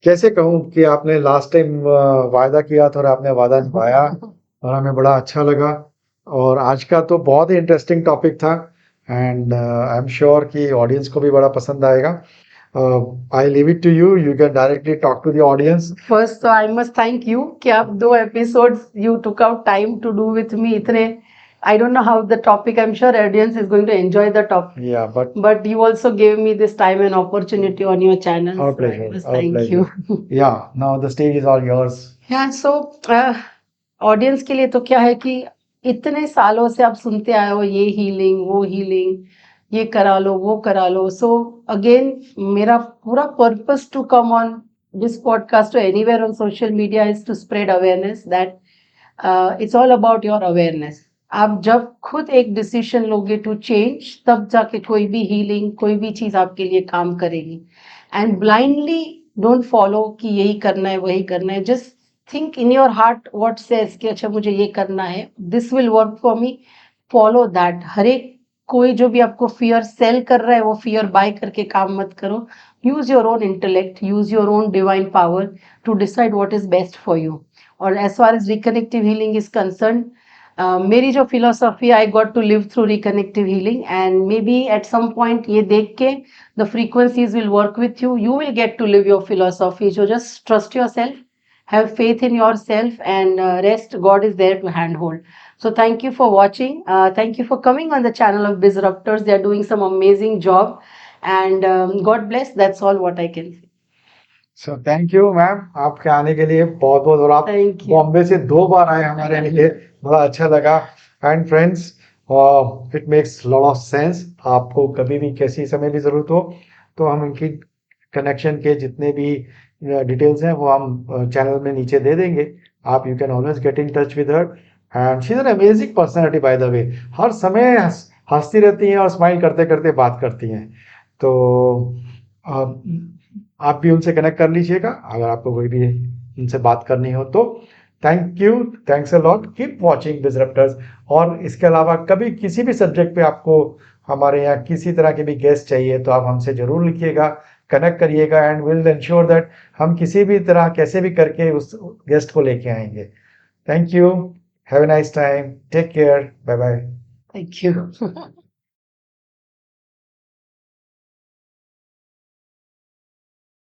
कैसे कहूँ कि आपने लास्ट टाइम वायदा किया था और आपने वादा निभाया और हमें बड़ा अच्छा लगा। और आज का तो बहुत ही इंटरेस्टिंग टॉपिक था एंड आई एम श्योर कि ऑडियंस को भी बड़ा पसंद आएगा। I leave it to you, you can directly talk to the audience. First तो आई मस्ट थैंक यू कि आप 2 episodes you took out time to do with me इतने। I don't know how the topic, I'm sure audience is going to enjoy the topic, Yeah, but you also gave me this time and opportunity on your channel, our so I pleasure, must our thank pleasure. you. Yeah, now the stage is all yours. Yeah, so audience के लिए तो क्या है कि इतने सालों से आप सुनते आए हो ये हीलिंग वो हीलिंग, ये करा लो वो करा लो। सो अगेन मेरा पूरा purpose to come on this podcast or anywhere on social media is to spread awareness that it's all about your awareness. आप जब खुद एक डिसीजन लोगे टू चेंज, तब जाके कोई भी हीलिंग कोई भी चीज आपके लिए काम करेगी। एंड ब्लाइंडली डोंट फॉलो कि यही करना है वही करना है, just think in your heart what says कि अच्छा मुझे ये करना है, this will work for me, follow that. हर एक कोई जो भी आपको फियर सेल कर रहा है वो फियर बाय करके काम मत करो। Use your own intellect, use your own divine power to decide what is best for you. और as far as reconnective healing is concern, मेरी जो philosophy I got to live through reconnective healing, and maybe at some point ये देख के the frequencies will work with you, you will get to live your philosophy. So just trust yourself, have faith in yourself, and rest God is there to handhold. So thank you for watching, thank you for coming on the channel of Bizruptors. They are doing some amazing job, and God bless, that's all what I can say. So thank you ma'am, आपके आने के लिए बहुत बहुत, और आप Thank you. Bombay से 2 बार आए हमारे लिए, बड़ा अच्छा लगा। And friends, it makes lot of sense. आपको कभी भी किसी समय भी ज़रूरत हो तो हम इनकी कनेक्शन के जितने भी डिटेल्स हैं वो हम चैनल में नीचे दे देंगे। आप you can always get in touch with her and she is an amazing personality by the way. हर समय हंसती रहती हैं और स्माइल करते करते बात करती हैं। तो आप भी उनसे कनेक्ट कर लीजिएगा अगर आपको कोई भी उनसे बात करनी हो तो। Thank you, thanks a lot, keep watching disruptors. और इसके अलावा कभी किसी भी सब्जेक्ट पे आपको हमारे यहाँ किसी तरह के भी गेस्ट चाहिए तो आप हमसे ज़रूर लिखिएगा, कनेक्ट करिएगा एंड विल इंश्योर दैट हम किसी भी तरह कैसे भी करके उस गेस्ट को लेके आएंगे। Thank you, have a nice time, take care, bye bye. Thank you.